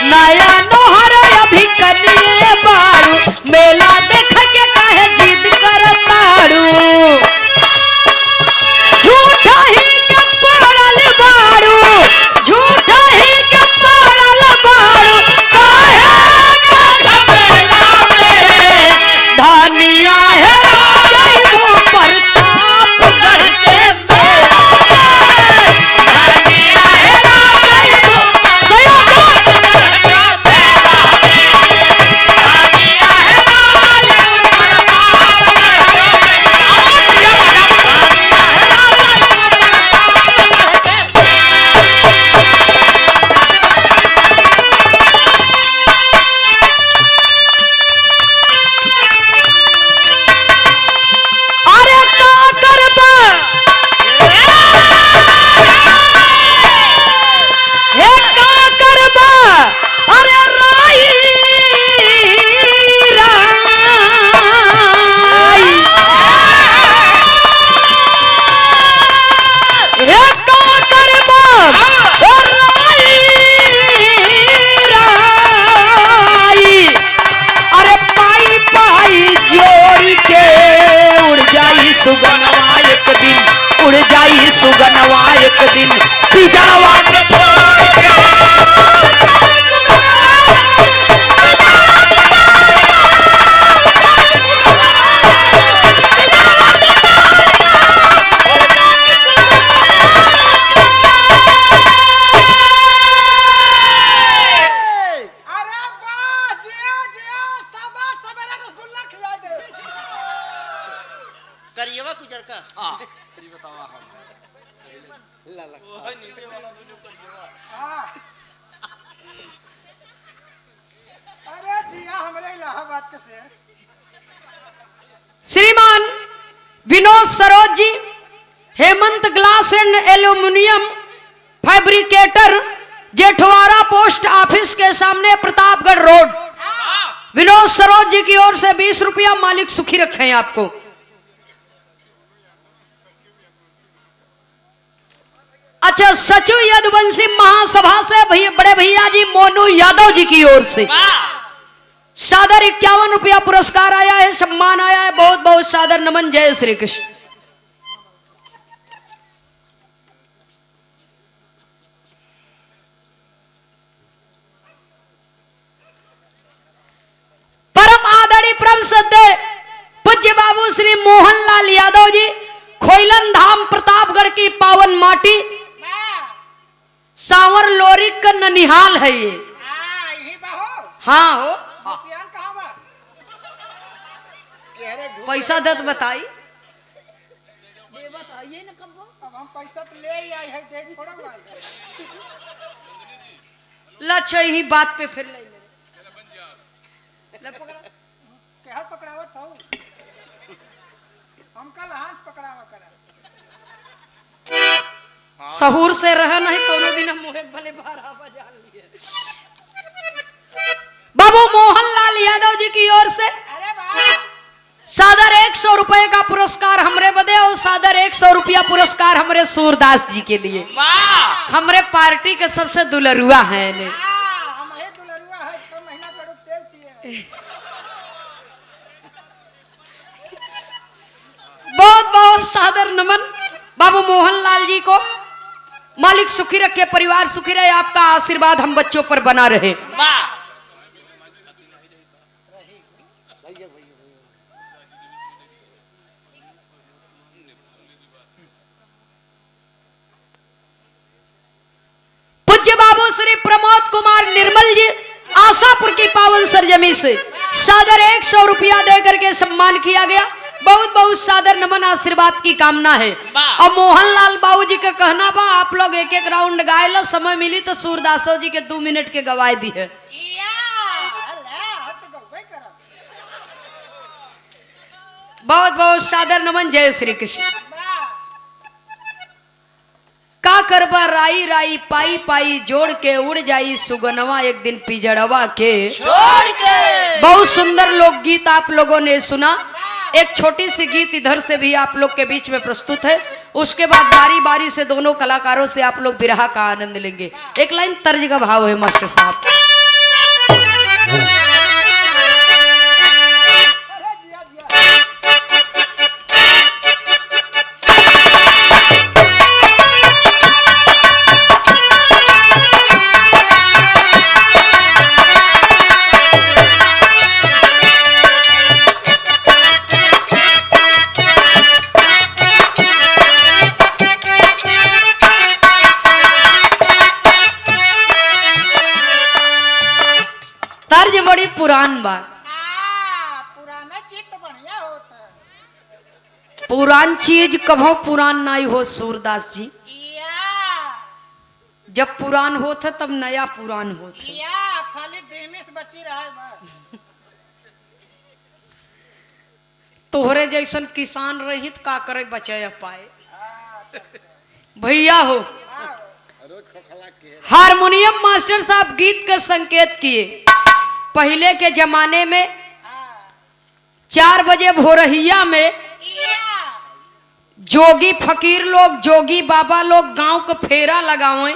नया नोहर अभी कनिए बाड़ू मेला देख के काहे जिद करताड़ू झूठा ही के पड़ल बाड़ू झूठा ही के पड़ल बाड़ू काहे मेला में धनिया है जइबू प्रतापगढ़ के मेला धनिया है जइबू अरे का करबा हे का करबा अरे राई राई हे का करबा ओ राई राई अरे पाई पाई जोड़ के उड़ जाई सुगनवा एक दिन उड़ जाई सुगनवा एक दिन पिजड़वा के छोड़ के अरे बस जिया जिया सबा सवेरा रसगुल्ला खिला दे। करिएवा गुजर का हाँ ये बतावा हम ला ला वो नीचे वाला वीडियो करिएगा हाँ। अरे जिया हमरे इलाहाबाद के शेर। श्रीमान Vinod Saroj ji Hemant glass and aluminium fabricator Jethwara post office के सामने प्रतापगढ़ रोड विनोद सरोज जी की ओर से 20 रुपया मालिक सुखी रखे हैं आपको। अच्छा सचिव यदुवंशी महासभा से बड़े भैया जी मोनू यादव जी की ओर से सादर 51 रुपया पुरस्कार आया है सम्मान आया है बहुत बहुत सादर नमन जय श्री कृष्ण। परम आदरणीय परम सद्य पूज्य बाबू श्री मोहनलाल यादव जी खोइलन धाम प्रतापगढ़ की पावन माटी सांवर लोरी का ननिहाल है ये। यही बाहो हाँ हो मुसियान कहाँ बा? पैसा दत बताई अब हम पैसा तो ले ही आई है दे छोड़ा हुआ है। लच्छा ही बात पे फिर ले केहर पकड़ावत हो हम कल हाथ पकड़ावा करा। सहूर से रह नहीं कोनो दिन हम मोहे भले बारह बजा लिए। बाबू मोहनलाल यादव जी की ओर से अरे वाह सादर 100 रुपए का पुरस्कार हमरे बदे और सादर 100 रुपया पुरस्कार हमरे सूरदास जी के लिए। वाह हमरे पार्टी के सबसे दुलरुआ हैं ने। हम हे दुलरुआ है 6 महीना करू तेल पिए। बहुत बहुत सादर नमन बाबू मोहनलाल जी को। मालिक सुखी रखे परिवार सुखी रहे आपका आशीर्वाद हम बच्चों पर बना रहे। वाह पूज्य बाबू श्री प्रमोद कुमार निर्मल जी आशापुर की पावन सरजमी से सादर 100 रुपया दे करके सम्मान किया गया। बहुत बहुत सादर नमन आशीर्वाद की कामना है। और मोहनलाल बाबू जी का कहना बा आप लोग एक एक राउंड गाए लो समय मिली तो सूरदासो जी के 2 मिनट के गवाए दी है। बहुत बहुत सादर नमन। जय श्री कृष्ण। वाह का करबा राई राई पाई पाई जोड़ के उड़ जाई सुगनवा एक दिन पिजड़वा के। छोड़ के बहुत सुंदर लोकगीत आप लोगों ने सुना। एक छोटी सी गीत इधर से भी आप लोग के बीच में प्रस्तुत है। उसके बाद बारी बारी से दोनों कलाकारों से आप लोग बिरहा का आनंद लेंगे। एक लाइन तर्ज का भाव है मास्टर साहब। अरे जिया जिया तर्ज बड़ी पुरान बा। पुराना चित्त बढ़िया होता पुरान चीज कभो पुरान नहीं हो सूरदास जी। या जब पुरान होत है तब नया पुरान होत है। या खाली देमिस बची रहे बस। तोहरे जैसन किसान रहित का करे बचाया पाए। भैया हो रोज खखला के हारमोनियम मास्टर साहब गीत का संकेत किए। पहले के जमाने में 4 बजे भोरहिया में या जोगी फकीर लोग जोगी बाबा लोग गांव का फेरा लगावे,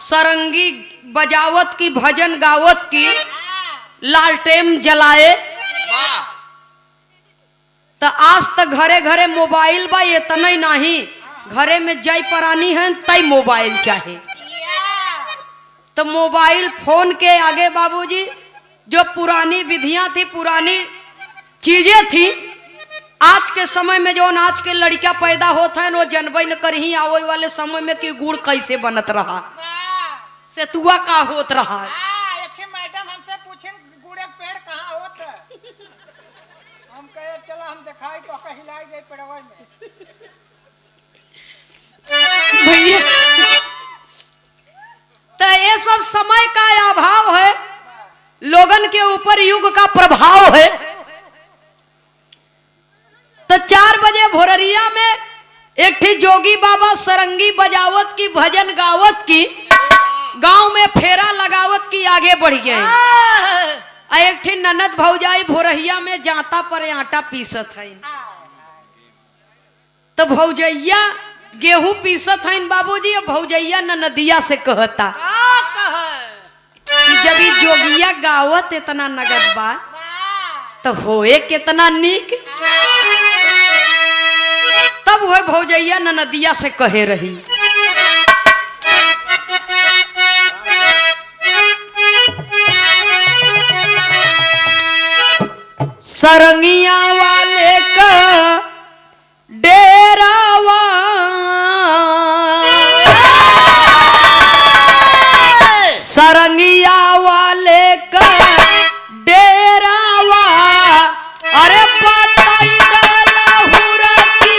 सरंगी बजावत की भजन गावत की लालटेन जलाए। वाह तो आज तक घरे घरे मोबाइल बा। इतना ही नहीं, घरे में जय परानी है तई मोबाइल चाहे। तो मोबाइल फोन के आगे बाबूजी जो पुरानी विधियां थी, पुरानी चीजें थी, आज के समय में जो आज के लड़का पैदा होता है वो जनबई न करही आवे वाले समय में कि गुड़ कैसे बनत रहा, सेतुआ का होत रहा। मैडम हमसे पूछे गुड़े पेड़ कहाँ होता हम कहे चलो हम दिखाई तो हिलाई गई पेड़वा में। भैया तो ये सब समय का अभाव है, लोगन के ऊपर युग का प्रभाव है। तो 4 बजे भोररिया में एक थी जोगी बाबा सरंगी बजावत की भजन गावत की गांव में फेरा लगावत की आगे बढ़ गए। एक थी ननद भौजाई भोरहिया में जाता पर आटा पीसत है। तो भौजैया गेहूं पीसत है बाबूजी। भौजैया ननदिया से कहता कि जब ये जोगिया गावत इतना नगद बा तो होए कितना नीक। तब वह भौजैया ननदिया से कहे रही सरंगिया वाले का डेरावा सरंगिया वाले का डेरावा। अरे बताई लहुरा की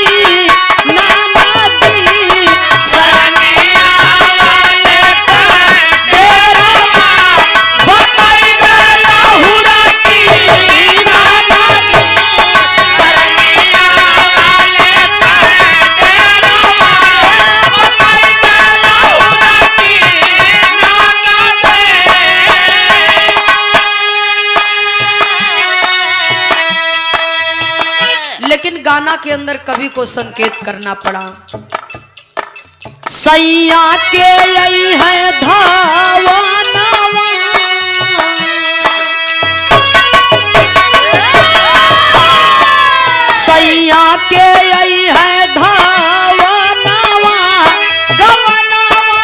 नाना दी सरंगिया वाले का डेरावा। बताई लहुरा की नाना दी सरंगिया वाले का डेरावा। बताई लहुरा की लेकिन गाना के अंदर कवि को संकेत करना पड़ा। सैया के आई है धावनवा, सैया के आई है धावनवा। गवनवा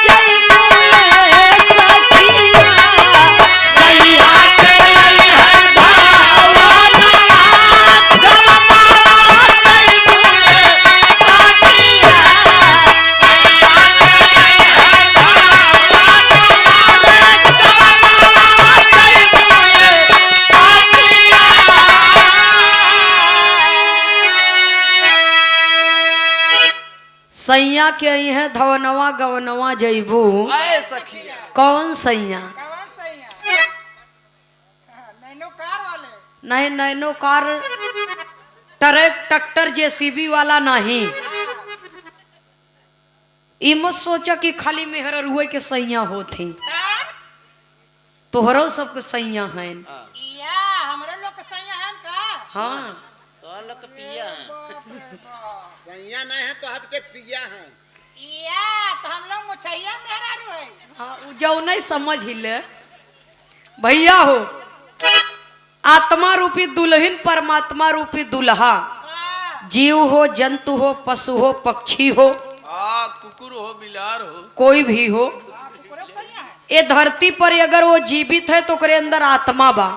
जय मोरे सखिया। सैया के आई है धावनवा। गवनवा जय मोरे सखिया। सैया के आई है धावनवा। गवनवा जय मोरे सखिया। सैया के आई है धवनवा गवनवा जैबू। आए सखिया कौन सैया? कौन सही है? नैनो कार वाले नहीं नैनो कार ट्रक ट्रैक्टर जेसीबी वाला नहीं। ई मत सोचा कि खाली मेहर रुए के सैया होते, तोहरो सबके सैया हैं। या हमरे लोग के सैया है का? हाँ तो लोग पिया है। सैया नहीं है तो हम तक पिया है। या तो हम लोग मुछैया मेहरा रुए। हाँ उ जाओ नहीं समझ ही ले भैया हो। आत्मा रूपी दुल्हन परमात्मा रूपी दुल्हा, जीव हो जंतु हो पशु हो पक्षी हो कुकुर हो बिलार हो कोई भी हो, ये धरती पर अगर वो जीवित है तो करे अंदर आत्मा बा,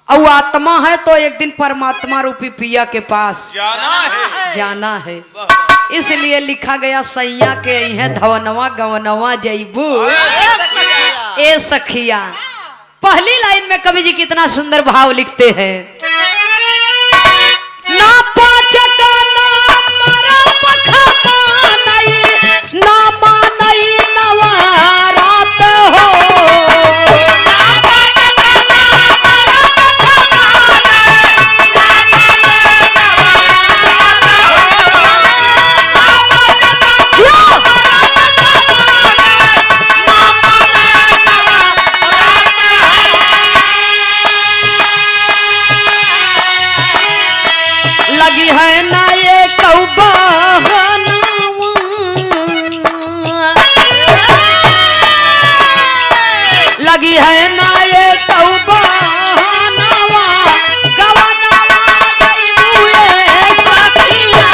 और आत्मा है तो एक दिन परमात्मा रूपी पिया के पास जाना है। इसलिए लिखा गया सैया के है धवनवा गवनवा जैबू ए सखिया। पहली लाइन में कवि जी कितना सुंदर भाव लिखते हैं। ना पाचका ना मरा पखा मानई ना मानई नवारात हो। लगी है ना ये कौबा लगी है ना ये कौबा नवा गवनवा जैबू ए सखिया।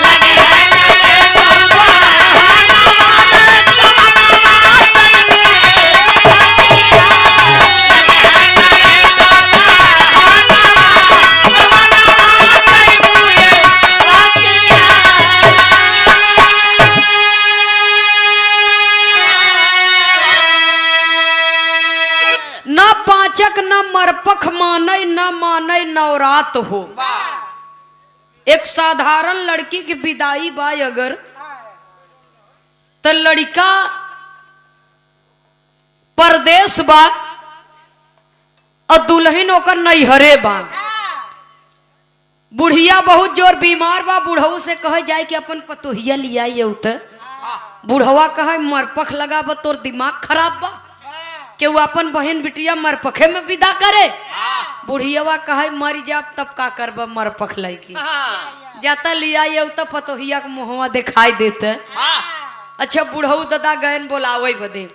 लगी है ना ये कौबा नवा गवनवा जैबू ए न पाचक न मरपख मानई न मानई नवरात हो। एक साधारण लड़की की विदाई बा अगर तो लड़का परदेश बा और दुल्हन ओकर नैहरे बा। बुढ़िया बहुत जोर बीमार बा, बुढ़ऊ से कहे जाए कि अपन पतोहिया लिया उत बुढ़वा कहे मरपख लगा बा, तोर दिमाग खराब बा कि वो अपन बहन बिटिया मरपखे में विदा करे। बुढ़ियावा कहे मर जाब तब का करब मरपख लैकी जाता लिया ये तो पतोहिया के मुहवा दिखाई देते। अच्छा बुढ़ऊ दादा गए बोलावे बदे,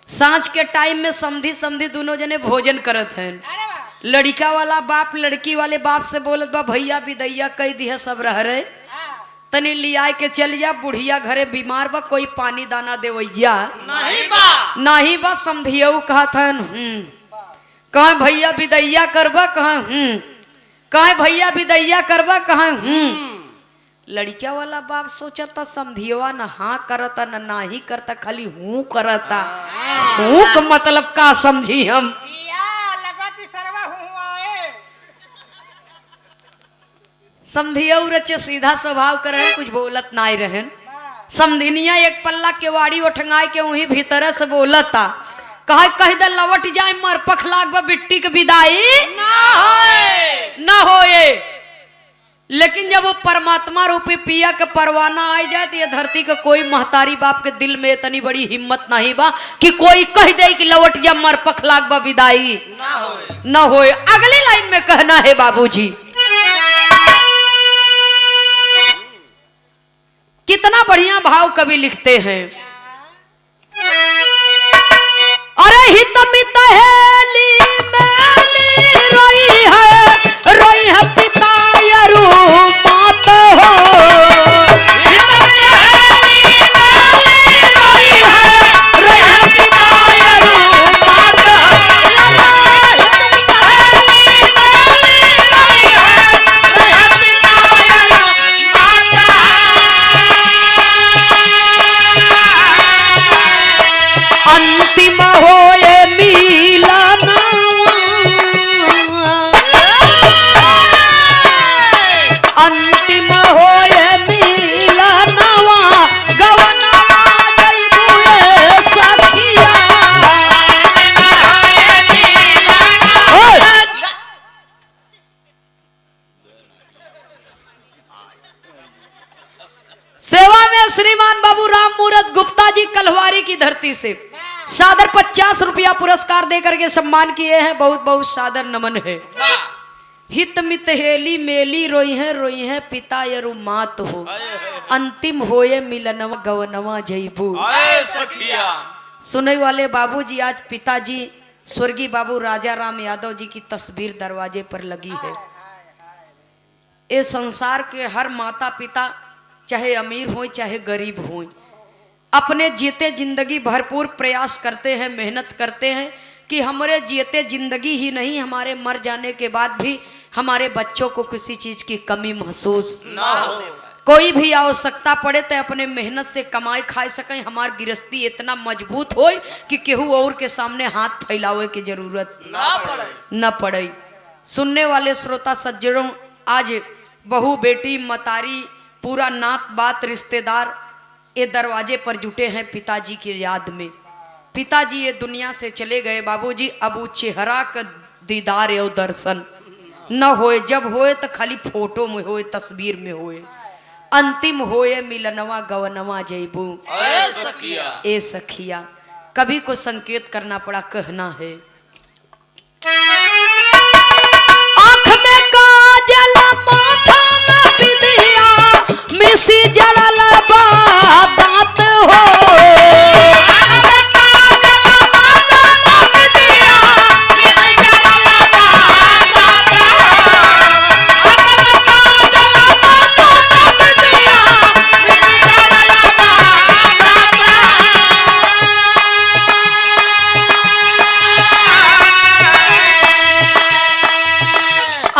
सांझ के टाइम में समधी समधी दोनों जने भोजन करत हैं। लड़का वाला बाप लड़की वाले बाप से बोलत बा भैया विदैया कह दी है सब रह रहे तनी लिया के चल जा, बुढ़िया घरे बीमार बा कोई पानी दाना देवैया नहीं बा। समधियऊ कहत हन कहे भैया विदैया करबा, कहे कहे भैया विदैया करबा, कहे लड़किया वाला बाप सोचता समधियवा न हाँ करता न नाही करता, खाली हूँ करता। हूँ का मतलब का समझी हम। समधियऊ रचे सीधा स्वभाव करे, कुछ बोलत नाई रहन। समधिनिया एक पल्ला के वाड़ी उठंगाई के वहीं भीतर से बोलता कहे कह दे लवट जाए मरपख लाग बिट्टी के विदाई ना होए। लेकिन जब वो परमात्मा रूपी पिया के परवाना आ जाए तो ये धरती के कोई महतारी बाप के दिल में इतनी बड़ी हिम्मत नहीं बा कि कोई कह दे कि लवट जा मरपख लाग विदाई ना होए। अगली लाइन में कहना है बाबूजी, कितना बढ़िया भाव कवि लिखते हैं। अरे हित मित हेली मेली रोई है पिता यरु मात हो। अंतिम होए विनोद गुप्ता जी कलवारी की धरती से सादर 50 रुपया पुरस्कार देकर के सम्मान किए हैं। बहुत बहुत सादर नमन है। हित मित हेली मेली रोई है पिता यरु मात हो, अंतिम होए मिलनवा गवनवा जयबू। सुनने वाले बाबूजी, आज पिताजी स्वर्गीय बाबू राजा राम यादव जी की तस्वीर दरवाजे पर लगी है। ये संसार के हर माता पिता चाहे अमीर हो चाहे गरीब हो, अपने जीते जिंदगी भरपूर प्रयास करते हैं, मेहनत करते हैं कि हमारे जीते जिंदगी ही नहीं, हमारे मर जाने के बाद भी हमारे बच्चों को किसी चीज की कमी महसूस ना हो। कोई भी आवश्यकता पड़े तो अपने मेहनत से कमाई खा सकें। हमारी गृहस्थी इतना मजबूत हो कि केहू और के सामने हाथ फैलावे की जरूरत न पड़े। सुनने वाले श्रोता सज्जनों, आज बहू बेटी मतारी पूरा नात बात रिश्तेदार ये दरवाजे पर जुटे हैं पिताजी की याद में। पिताजी ये दुनिया से चले गए बाबूजी, अब वो चेहरा का दीदार और दर्शन न होए। जब होए तो खाली फोटो में होए, तस्वीर में होए। अंतिम होए मिलनवा गवनवा जयबू। ए सखिया कभी को संकेत करना पड़ा, कहना है। आँख में काजल माथा में बिंदिया, मिसी जड़ल बा दांत हो।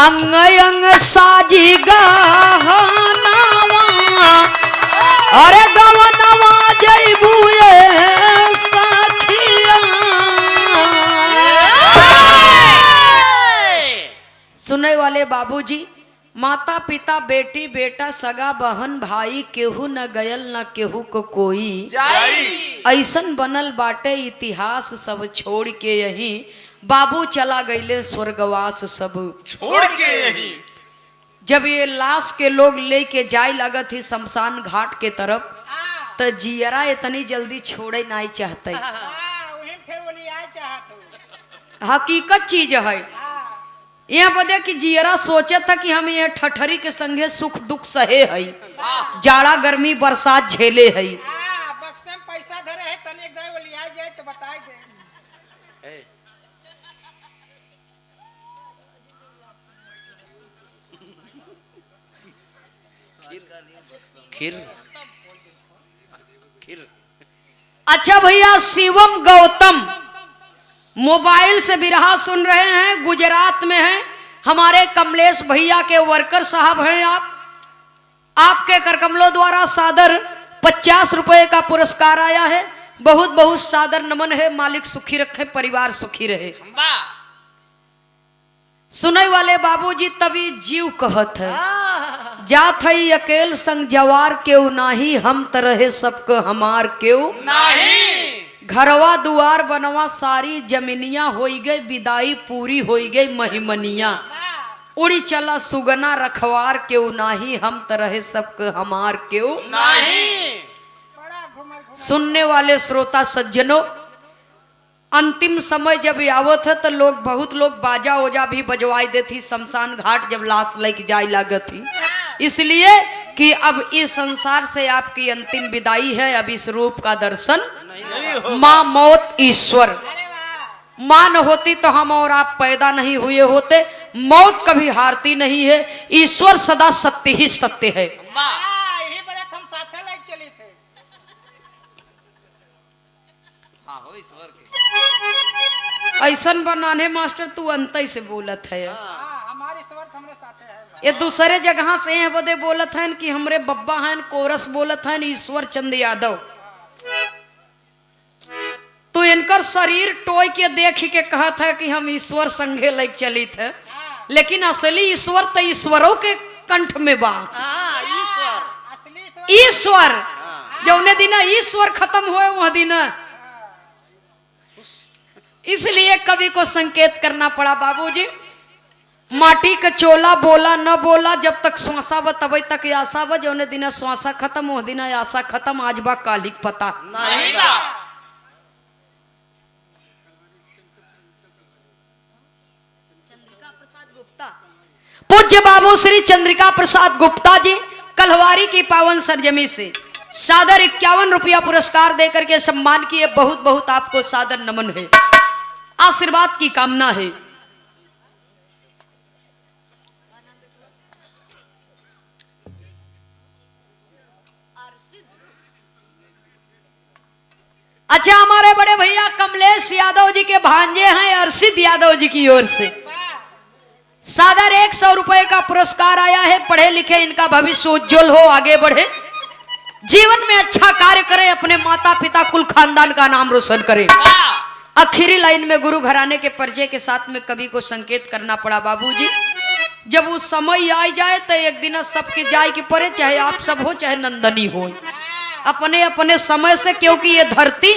अंग अंग साजी गहनावा, अरे गवनवा जयबू सखिया। सुनने वाले बाबूजी, माता पिता बेटी बेटा सगा बहन भाई केहू न गयल न केहू को कोई, ऐसन बनल बाटे इतिहास सब छोड़ के यही बाबू चला गईले स्वर्गवास सब छोड़ के यही। जब ये लाश के लोग लेके जाए लगत ही शमशान घाट के तरफ, तो जियरा इतनी जल्दी छोड़े नहीं चाहते। हकीकत चीज है। यहाँ बदे कि जियरा सोचे था कि हम ये ठठरी के संगे सुख दुख सहे है, जाड़ा गर्मी बरसात झेले है। पैसा धरे है तने जाए तो बताए जाए। अच्छा भैया, शिवम गौतम मोबाइल से बिरहा सुन रहे हैं, गुजरात में हैं। हमारे कमलेश भैया के वर्कर साहब हैं। आपके करकमलों द्वारा सादर 50 रुपए का पुरस्कार आया है। बहुत बहुत सादर नमन है। मालिक सुखी रखे, परिवार सुखी रहे। सुनने वाले बाबूजी, तभी जीव कहत है, जात है अकेल संग जवार केऊ नाही, हम तरह सबको हमार केऊ नाही। घरवा दुआर बनवा सारी जमीनिया होई गई, विदाई पूरी होई गई महिमनिया। उड़ी चला सुगना रखवार केऊ नाही, हम तरह सबको हमार केऊ नाही। सुनने वाले श्रोता सज्जनों, अंतिम समय जब आवत है तो लोग बहुत लोग बाजा ओजा भी बजवाई देती शमशान घाट जब लाश लेके जाए लागत थी, इसलिए कि अब इस संसार से आपकी अंतिम विदाई है। अब इस रूप का दर्शन माँ मौत ईश्वर, माँ न होती तो हम और आप पैदा नहीं हुए होते। मौत कभी हारती नहीं है, ईश्वर सदा सत्य ही सत्य है। हम साथ लेके चले थे। ऐसन बनाने मास्टर तू अंत से बोलत है। हमारी स्वर्थ हमरे साथ है। ये दूसरे जगह से हैं बदे बोलत हैं कि हमरे बब्बा हैं कोरस बोलत हैं ईश्वर चंद यादव। तो इनकर शरीर टोय के देख के कहत है कि हम ईश्वर संगे लेके चली थे, लेकिन असली ईश्वर तो ईश्वरों के कंठ में बा। ईश्वर जौने दिन ईश्वर खत्म हुए वह दिन, इसलिए कवि को संकेत करना पड़ा बाबूजी। माटी का चोला बोला न बोला, जब तक श्वासा ब तब तक आशा ब, जौने दिन श्वासा खत्म हो दिन आशा खत्म, आज बा कालिक पता नहीं बा। पूज्य बाबू श्री चंद्रिका प्रसाद गुप्ता जी कलहवारी की पावन सरजमी से सादर 51 रुपया पुरस्कार देकर के सम्मान किए। बहुत बहुत आपको सादर नमन है, आशीर्वाद की कामना है। अच्छा, हमारे बड़े भैया कमलेश यादव जी के भांजे हैं अर्षित यादव जी की ओर से सादर 100 रुपए का पुरस्कार आया है। पढ़े लिखे इनका भविष्य उज्जवल हो, आगे बढ़े, जीवन में अच्छा कार्य करे, अपने माता पिता कुल खानदान का नाम रोशन करे। आखिरी लाइन में गुरु घराने के परिचय के साथ में कवि को संकेत करना पड़ा बाबूजी, जब उस समय आ जाए तो एक दिन सबके जाय की पड़े, चाहे आप सब हो चाहे नंदनी हो, अपने अपने समय से, क्योंकि ये धरती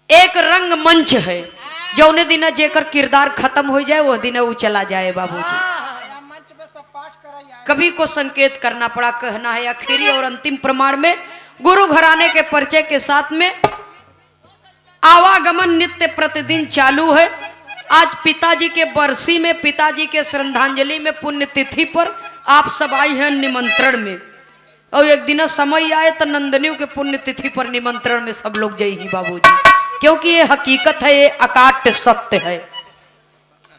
एक रंग मंच है, जौने दिन जेकर किरदार खत्म हो जाए वो दिन वो चला जाए बाबूजी। मंच पे सब पाठ कराई कवि को संकेत करना पड़ा, कहना है आखिरी और अंतिम प्रमाण में गुरु घराने के परिचय के साथ में आवागमन नित्य प्रतिदिन चालू है। आज पिताजी के बरसी में, पिताजी के श्रद्धांजलि में, पुण्यतिथि पर आप सब आई हैं निमंत्रण में, और एक दिन समय आए तो नंदनियों के पुण्यतिथि पर निमंत्रण में सब लोग जय ही बाबूजी, क्योंकि ये हकीकत है, ये अकाट्य सत्य है।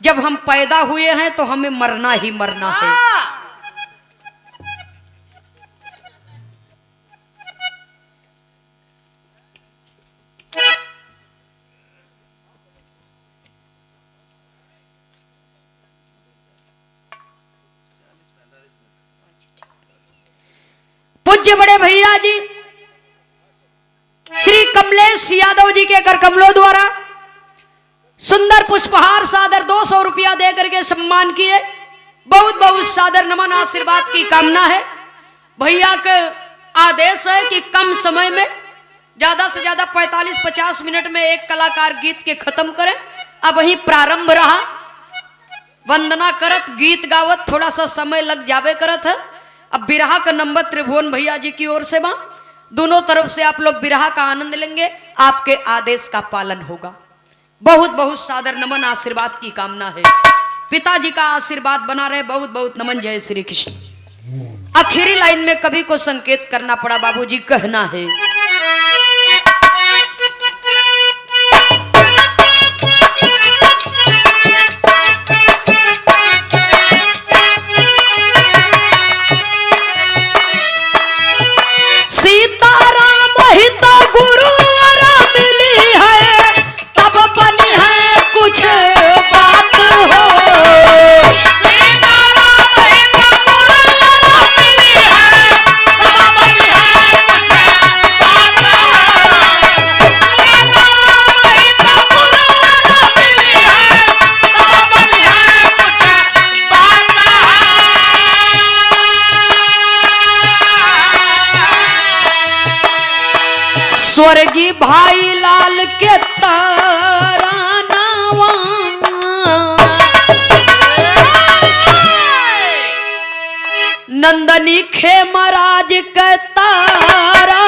जब हम पैदा हुए हैं तो हमें मरना ही मरना है। पूज्य बड़े भैया जी श्री कमलेश यादव जी के कर कमलों द्वारा सुंदर पुष्पहार सादर 200 रुपया दे करके सम्मान किए। बहुत बहुत सादर नमन, आशीर्वाद की कामना है। भैया के आदेश है कि कम समय में ज्यादा से ज्यादा 45-50 मिनट में एक कलाकार गीत के खत्म करे। अब वही प्रारंभ रहा, वंदना करत गीत गावत थोड़ा सा समय लग जावे करत है। अब बिरहा का नंबर त्रिभुवन भैया जी की ओर से बा, दोनों तरफ से आप लोग बिरहा का आनंद लेंगे, आपके आदेश का पालन होगा। बहुत बहुत सादर नमन, आशीर्वाद की कामना है, पिताजी का आशीर्वाद बना रहे। बहुत बहुत नमन, जय श्री कृष्ण। आखिरी लाइन में कवि को संकेत करना पड़ा बाबूजी, कहना है सीताराम ही तो गुरु मिली है, तब बनी है कुछ बात हो। सीताराम ही तो गुरु मिली है, तब बनी है कुछ बात हो। सीताराम ही तो गुरु मिली है, तब बनी है कुछ बात हो। स्वर्गीय भाई लाल के तरानावा, नंदनी खेमराज के तारा,